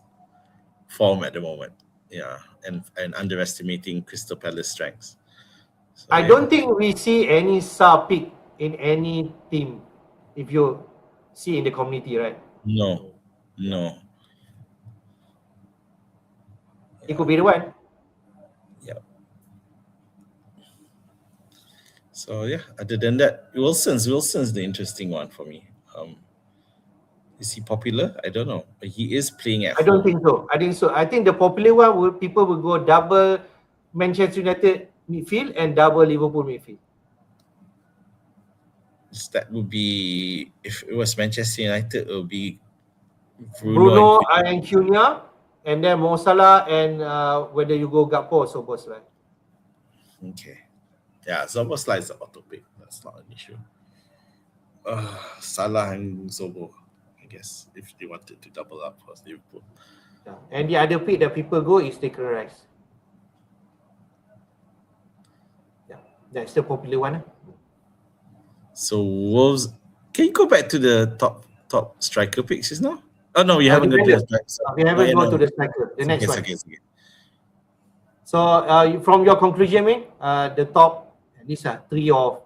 form at the moment. Yeah, and underestimating Crystal Palace strengths. So, I don't think we see any Sa pick in any team. If you see in the community, right? No. It could be the one. Yeah. So yeah, other than that, Wilson's the interesting one for me. Is he popular? I don't know. But he is playing at I don't think so. I think the popular one people will go double Manchester United midfield and double Liverpool midfield. That would be, if it was Manchester United, it would be Bruno and Cunha, and then Mo Salah and whether you go Gakpo or Szoboszlai. Okay. Yeah, Szoboszlai is an auto pick. That's not an issue. Salah and Zobo, I guess, if they wanted to double up for Liverpool. Yeah. And the other pick that people go is Declan Rice. Yeah, that's the popular one. So Wolves, can you go back to the top striker picks just now? Oh no, we haven't gone to the striker. We haven't gone to the striker. The next one. Okay. So from your conclusion, mate, the top, these are 3 or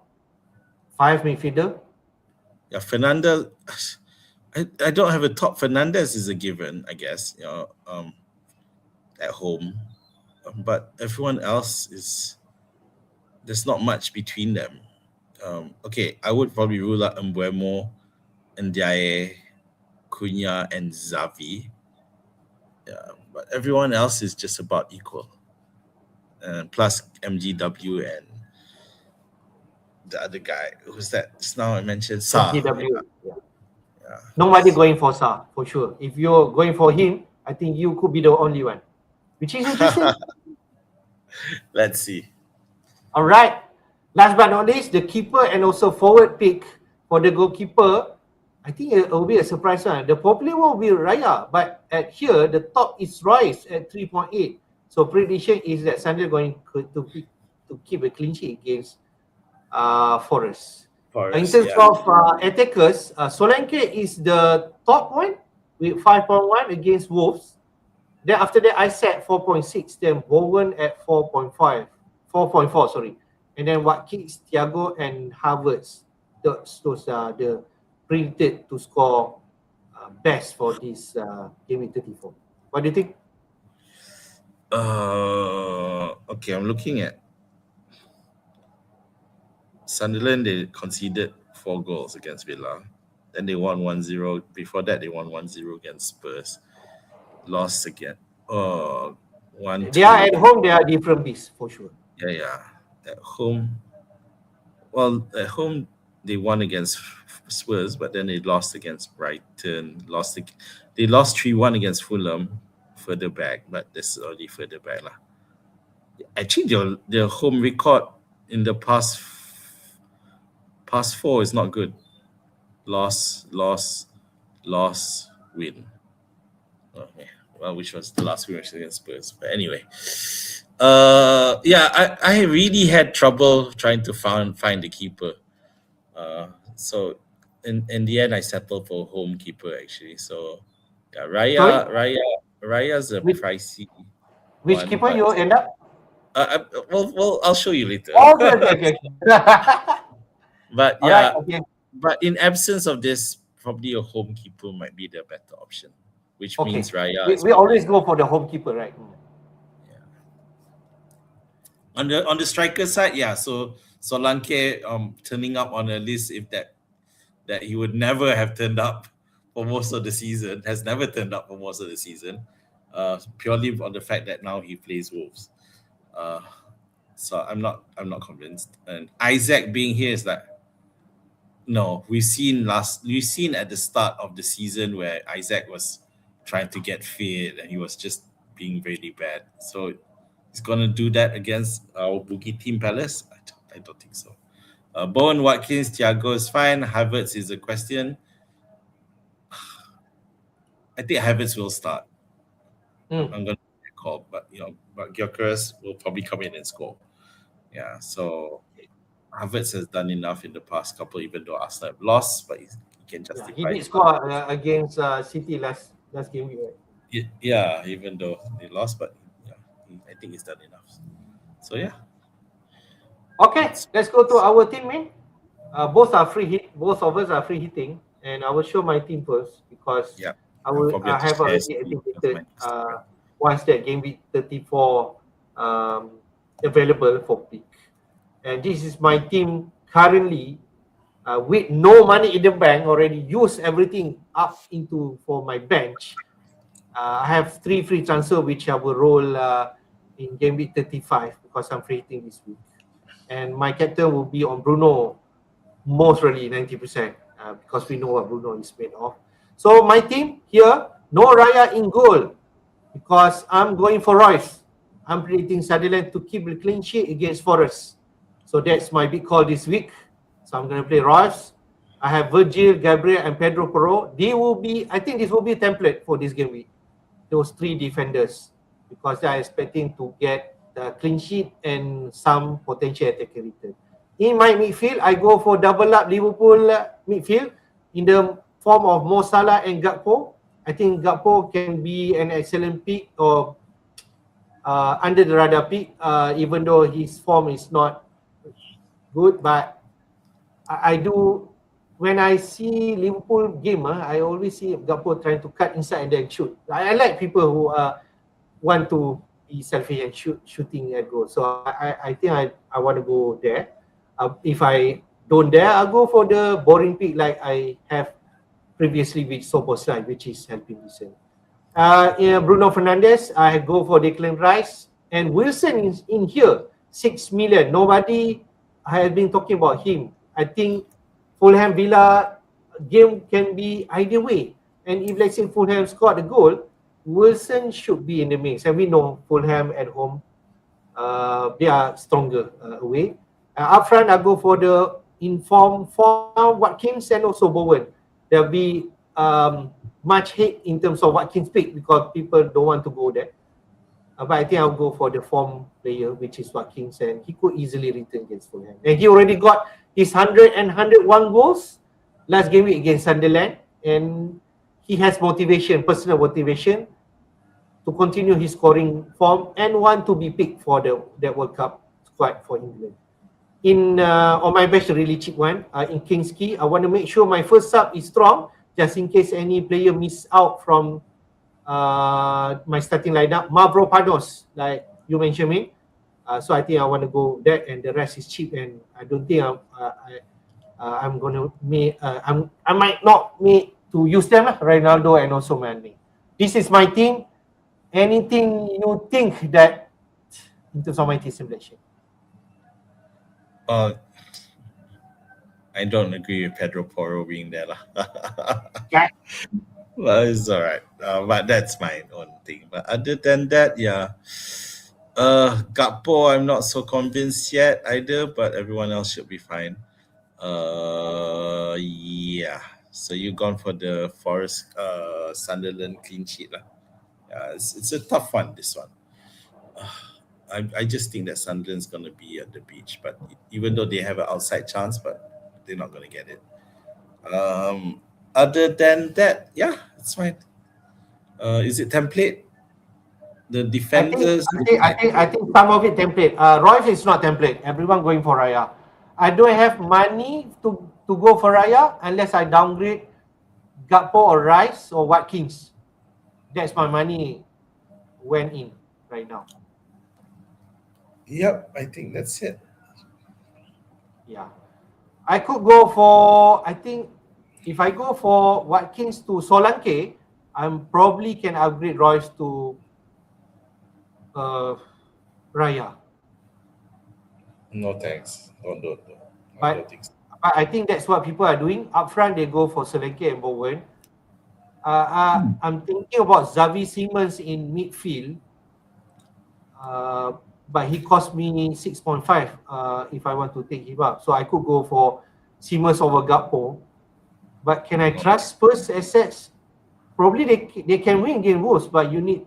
5 midfielder. Yeah, Fernandes. I don't have a top. Fernandes is a given, I guess. At home, but everyone else is. There's not much between them. Okay, I would probably rule out Mbuemo, Ndiaye, Cunha, and Xavi. Yeah, but everyone else is just about equal. Plus MGW and the other guy. Who's that? Just now I mentioned Sa. GW. Yeah. Nobody going for Sa, for sure. If you're going for him, I think you could be the only one, which is interesting. Let's see. All right. Last but not least, the keeper and also forward pick for the goalkeeper. I think it will be a surprise one. The popular one will be Raya, but at here the top is Royce at 3.8. So prediction is that Sunday going to keep a clean sheet against Forest. In terms of attackers, Solanke is the top one with 5.1 against Wolves. Then after that, Isaac 4.6. Then Bowen at 4.4. Sorry, and then Watkins, Thiago, and Havertz. Those are the predicted to score best for this Gameweek 34. What do you think? Okay, I'm looking at Sunderland. They conceded 4 goals against Villa. Then they won 1-0. Before that, they won 1-0 against Spurs. Lost again. They are at home. They are different beasts for sure. Yeah. At home, at home they won against Spurs, but then they lost against Brighton. They lost 3-1 against Fulham, further back, but this is already further back lah. I think their home record in the past 4 is not good. Loss, win. Okay. Well, which was the last win against Spurs. But anyway, I really had trouble trying to find the keeper. So in the end, I settled for home keeper actually. So yeah, Raya's a pricey. Which keeper you end up? Well, I'll show you later. Okay. But yeah, okay. But in absence of this, probably a home keeper might be the better option, which means Raya. We always go for the home keeper, right? Yeah. On the striker side, yeah. So Solanke turning up on a list if that he would never have turned up for most of the season, has never turned up for most of the season, purely on the fact that now he plays Wolves. So I'm not convinced. And Isaac being here is like, no, we've seen at the start of the season where Isaac was trying to get fit and he was just being really bad. So he's gonna do that against our boogie team Palace? I don't think so. Bowen, Watkins, Thiago is fine. Havertz is a question. I think Havertz will start. I'm gonna call, but Gyökeres will probably come in and score. Yeah, so Havertz has done enough in the past couple, even though Arsenal have lost, but he can justify. He did score against City last game week. Right? Yeah, even though they lost, but I think he's done enough. So yeah. Okay, let's go to our team, man. Both of us are free hitting, and I will show my team first because I have already activated once that Gameweek 34 available for pick. And this is my team currently with no money in the bank, already used everything up into for my bench. I have 3 free transfer which I will roll in Gameweek 35 because I'm free hitting this week. And my captain will be on Bruno, most really 90%, because we know what Bruno is made of. So my team here, no Raya in goal because I'm going for Royce. I'm predicting Sunderland to keep the clean sheet against Forest. So that's my big call this week. So I'm going to play Royce. I have Virgil, Gabriel, and Pedro Porro. I think this will be a template for this game week. Those 3 defenders, because they are expecting to get the clean sheet and some potential attacker return. In my midfield, I go for double up Liverpool midfield in the form of Mo Salah and Gakpo. I think Gakpo can be an excellent pick or under the radar pick, even though his form is not good. But I do, when I see Liverpool game, I always see Gakpo trying to cut inside and then shoot. I like people who want to be selfish and shooting at goal. So I think I want to go there. If I don't dare, I'll go for the boring pick like I have previously with Soboslai, which is helping decent. Bruno Fernandes, I go for Declan Rice. And Wilson is in here, 6 million. Nobody I have been talking about him. I think Fulham Villa game can be either way. And if let's say Fulham scored a goal, Wilson should be in the mix. And we know Fulham at home, they are stronger away. Up front, I go for the informed form, Watkins and also Bowen. There'll be much hate in terms of Watkins pick because people don't want to go there. But I think I'll go for the form player, which is Watkins, and he could easily return against Fulham. And he already got his 101 goals last game week against Sunderland, and he has motivation, personal motivation, to continue his scoring form and want to be picked for that World Cup squad for England. On my bench, a really cheap one, in King's Key, I want to make sure my first sub is strong, just in case any player miss out from my starting lineup. Mavropanos, like you mentioned me. So I think I want to go that, and the rest is cheap, and I don't think I'm gonna make. I might not make to use them, Ronaldo and also Mane. This is my team. Anything you think that in terms of my team selection? I don't agree with Pedro Porro being there. Yeah. Well, it's all right. But that's my own thing. But other than that, yeah. Gakpo, I'm not so convinced yet either, but everyone else should be fine. Yeah. So you gone for the Forest Sunderland clean sheet lah. Yeah, it's a tough one, this one. I just think that Sunderland's gonna be at the beach, but even though they have an outside chance, but they're not gonna get it. Other than that, yeah, it's fine. Is it template? The defenders. I think some of it template. Royce is not template. Everyone going for Raya. I don't have money to go for Raya unless I downgrade Gakpo or Rice or Watkins. That's my money went in right now. Yep, I think that's it. Yeah. I could go for, I think if I go for Watkins to Solanke, I'm probably can upgrade Royce to Raya. No thanks. Don't. But, don't think so. But I think that's what people are doing. Up front, they go for Solanke and Bowen. I'm thinking about Xavi Simons in midfield. But he cost me 6.5 if I want to take him up. So I could go for Simons over Gakpo. But can I trust Spurs assets? Probably they can win against Wolves, but you need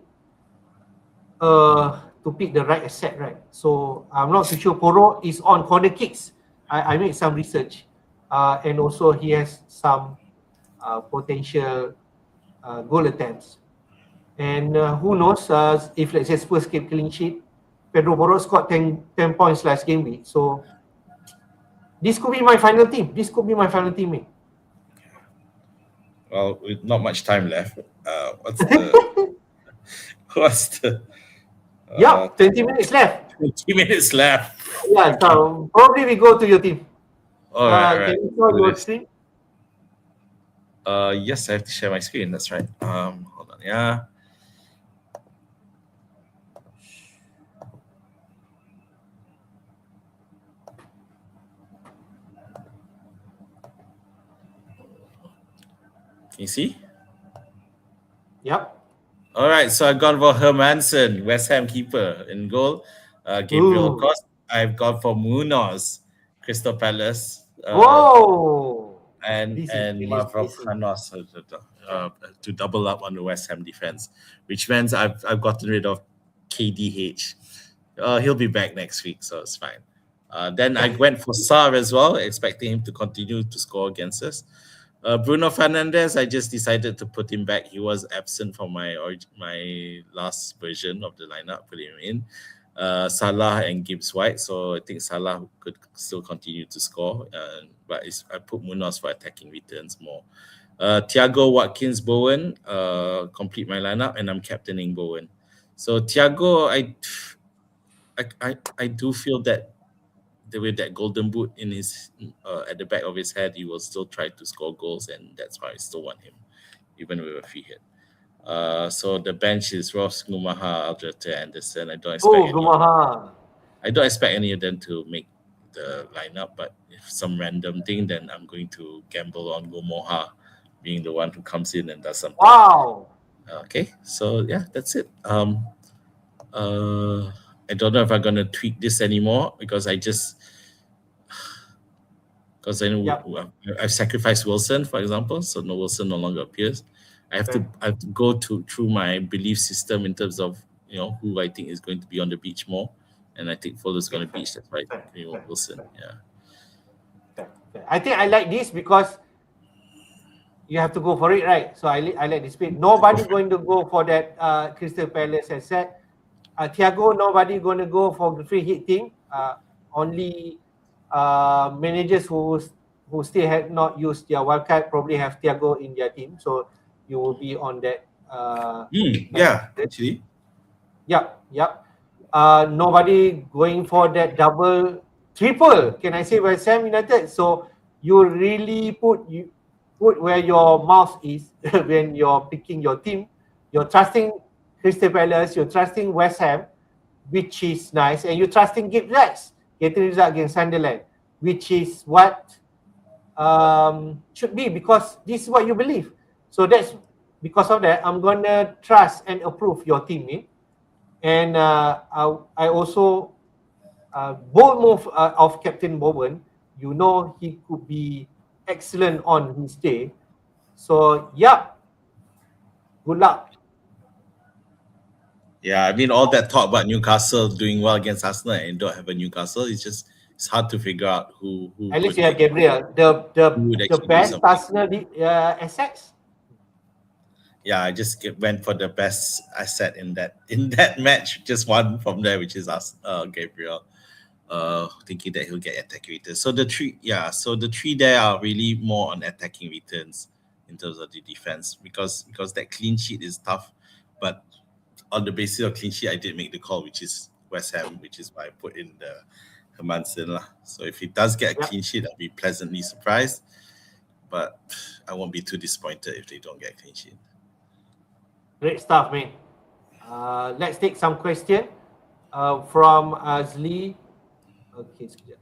to pick the right asset, right? So I'm not too sure. Porro is on corner kicks. I made some research. And also he has some potential goal attempts. And who knows if let's say Spurs keep clean sheet. Pedro Porro scored 10 points last game week. So this could be my final team. Eh? Well, with not much time left, what's the what's the yeah, 20 minutes left. 20 minutes left. Yeah, so probably we go to your team. All right. Can you show your screen? Yes, I have to share my screen. That's right. Hold on. Yeah. Can you see? Yep. All right, so I've gone for Hermansen, West Ham keeper in goal. Gabriel Cost. I've gone for Munoz, Crystal Palace. Whoa! And Mavropanos to double up on the West Ham defense, which means I've gotten rid of KDH. He'll be back next week, so it's fine. Then I went for Sarr as well, expecting him to continue to score against us. Bruno Fernandes, I just decided to put him back. He was absent from my last version of the lineup, put him in. Salah and Gibbs White, so I think Salah could still continue to score, but I put Munoz for attacking returns more. Thiago, Watkins, Bowen, complete my lineup, and I'm captaining Bowen. So Thiago, I do feel that with that golden boot in his at the back of his head, he will still try to score goals, and that's why I still want him, even with a free hit. So the bench is Ross, Gumaha, Alderta, Anderson. I don't expect any of them to the lineup, but if some random thing, then I'm going to gamble on Gomoha being the one who comes in and does something. Wow. Okay, so yeah, that's it. I don't know if I'm gonna tweak this anymore because I know Yep. I've sacrificed Wilson, for example, so no Wilson no longer appears. I have to go through my belief system in terms of who I think is going to be on the beach more, and I think Fuller's going to beach. That's right, Wilson. Yeah. I think I like this because you have to go for it, right? So I like this bit. Nobody going to go for that Crystal Palace asset. Thiago, nobody going to go for the free hit thing. Only managers who still have not used their wildcard probably have Thiago in their team. So you will be on that. Yeah, actually. Yep. Nobody going for that double, triple. Can I say by Sam United? So you really put where your mouth is when you're picking your team. You're trusting Crystal Palace, you're trusting West Ham, which is nice, and you're trusting GW34 getting result against Sunderland, which is what should be because this is what you believe. So that's because of that, I'm gonna trust and approve your team, and I also bold move of Captain Bowen. You know he could be excellent on his day. So yeah, good luck. Yeah, I mean all that talk about Newcastle doing well against Arsenal and don't have a Newcastle. It's hard to figure out who. At least you have Gabriel, the best something. Arsenal assets. Yeah, I just went for the best asset in that match. Just one from there, which is Gabriel. Thinking that he'll get attacking returns. So the three there are really more on attacking returns in terms of the defense because that clean sheet is tough. But on the basis of clean sheet, I did make the call, which is West Ham, which is why I put in the Hermansen. So if he does get a clean sheet, I'll be pleasantly surprised. But I won't be too disappointed if they don't get a clean sheet. Great stuff, man. Let's take some question from Azli. Okay, sekejap.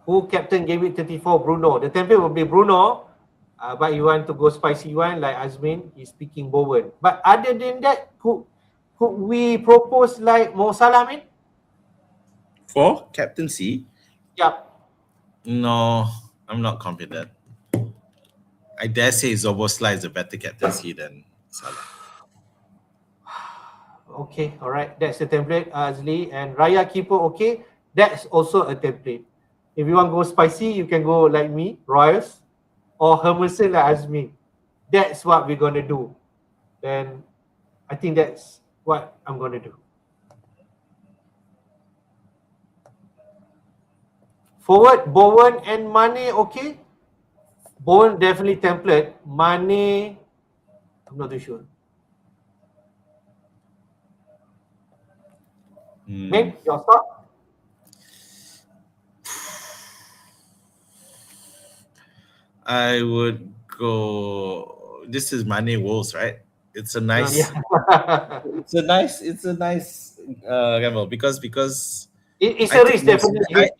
Who captain Gameweek34? Bruno. The template will be Bruno, but you want to go spicy one like Azmin, he's picking Bowen. But other than that, could we propose like Mo Salah, man? For captaincy? Yep. No, I'm not confident. I dare say Zoboslai is a better captaincy than Salah. Okay, all right. That's the template, Azli. And Raya keeper, okay. That's also a template. If you want to go spicy, you can go like me, Royals, or Hermansen like Azmi. That's what we're going to do. Then I think that's what I'm going to do. Forward, Bowen and Mane, okay. Bowen definitely template. Mane, I'm not too sure. Mate, your thought? I would go. This is Mane Wolves, right? It's a nice. It's a nice gamble because it's a risk definitely.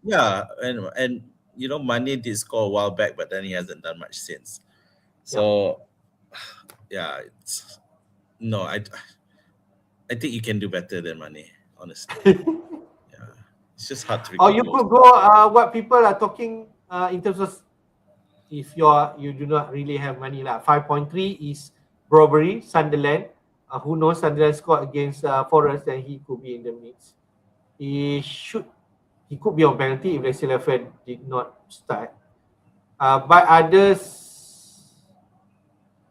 Yeah, and Mane did score a while back, but then he hasn't done much since. So yeah, I think you can do better than Mane, honestly. Yeah, it's just hard to. Or you could go what people are talking in terms of if you do not really have money lah. 5.3 is Robbery, Sunderland. Who knows? Sunderland scored against Forest, and he could be in the mix. He could be on penalty if Leicester did not start. But others,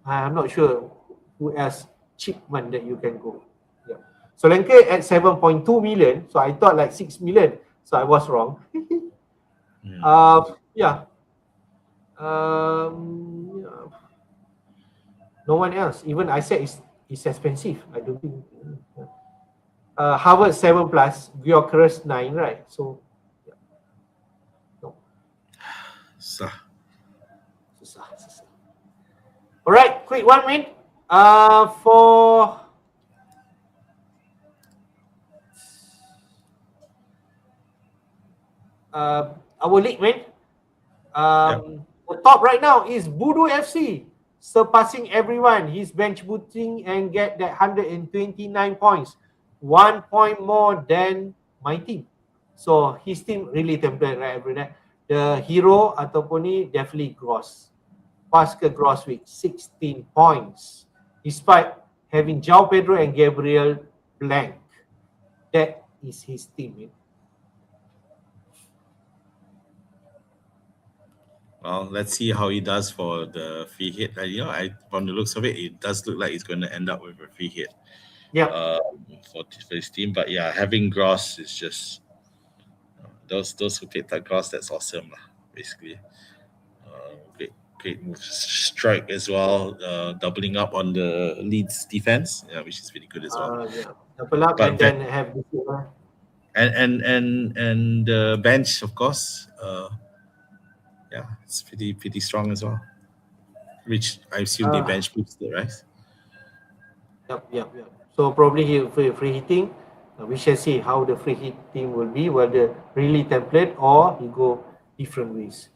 I'm not sure who else cheap one that you can go. Yeah. So Solanke at 7.2 million. So I thought like 6 million. So I was wrong. Yeah. No one else. Even I said it's expensive. I don't think. Harvard 7+, Gyökeres 9, right? So, yeah. No. Susah. All right, quick 1 minute. For our league, man. The top right now is Voodoo FC, surpassing everyone. He's bench booting and get that 129 points, 1 point more than my team. So his team really template, right? The hero ataupun ni definitely gross. Pas ke gross week 16 points, despite having João Pedro and Gabriel blank. That is his team, man. Well, let's see how he does for the free hit. From the looks of it, it does look like he's going to end up with a free hit. Yeah. For his team, but yeah, having Gross is just those who picked that Gross. That's awesome, basically. Great move. Strike as well, doubling up on the Leeds defense, which is really good as well. Double up and then have this and the bench, of course. It's pretty strong as well. Which I assume they bench boosted, right? Yep. So probably he free hitting. We shall see how the free hit team will be, whether really template or he go different ways.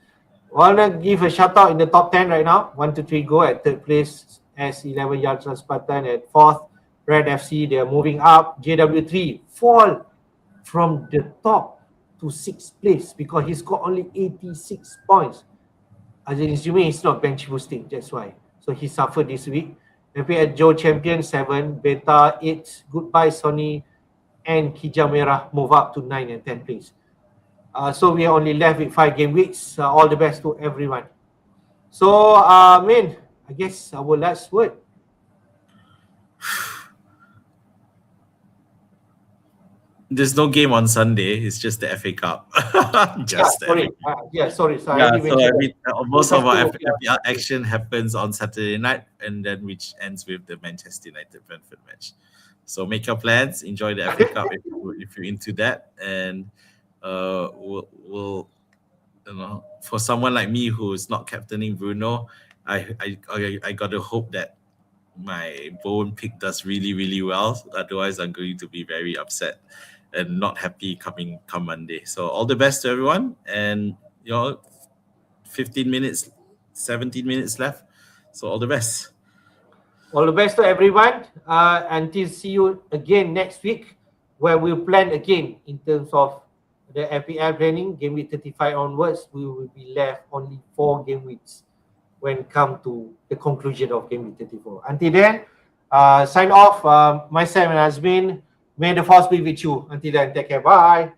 Wanna give a shout out in the top 10 right now. 1 to 3 go at third place as 11 yards Spartan at fourth. Red FC, they are moving up. GW3 fall from the top to 6th place because he's got only 86 points. As in assuming he's not bench boosting, that's why. So he suffered this week. FPL Joe Champion 7, Beta 8, Goodbye Sony, and Kijang Merah move up to 9 and 10 place. So we are only left with 5 game weeks. All the best to everyone. So, Min, I guess our last word. There's no game on Sunday. It's just the FA Cup. Sorry. Most of our FPL action happens on Saturday night, and then which ends with the Manchester United Brentford match. So make your plans. Enjoy the FA Cup if you're into that, and we'll for someone like me who is not captaining Bruno, I gotta hope that my Bowen pick does really, really well. Otherwise, I'm going to be very upset and not happy come Monday. So all the best to everyone, and 15 minutes, 17 minutes left. So all the best. All the best to everyone. Until see you again next week, where we'll plan again in terms of the FPL planning. Game week 35 onwards, we will be left only 4 game weeks when come to the conclusion of game week 34. Until then, sign off. Myself and Azmin. May the force be with you. Until then, take care. Bye.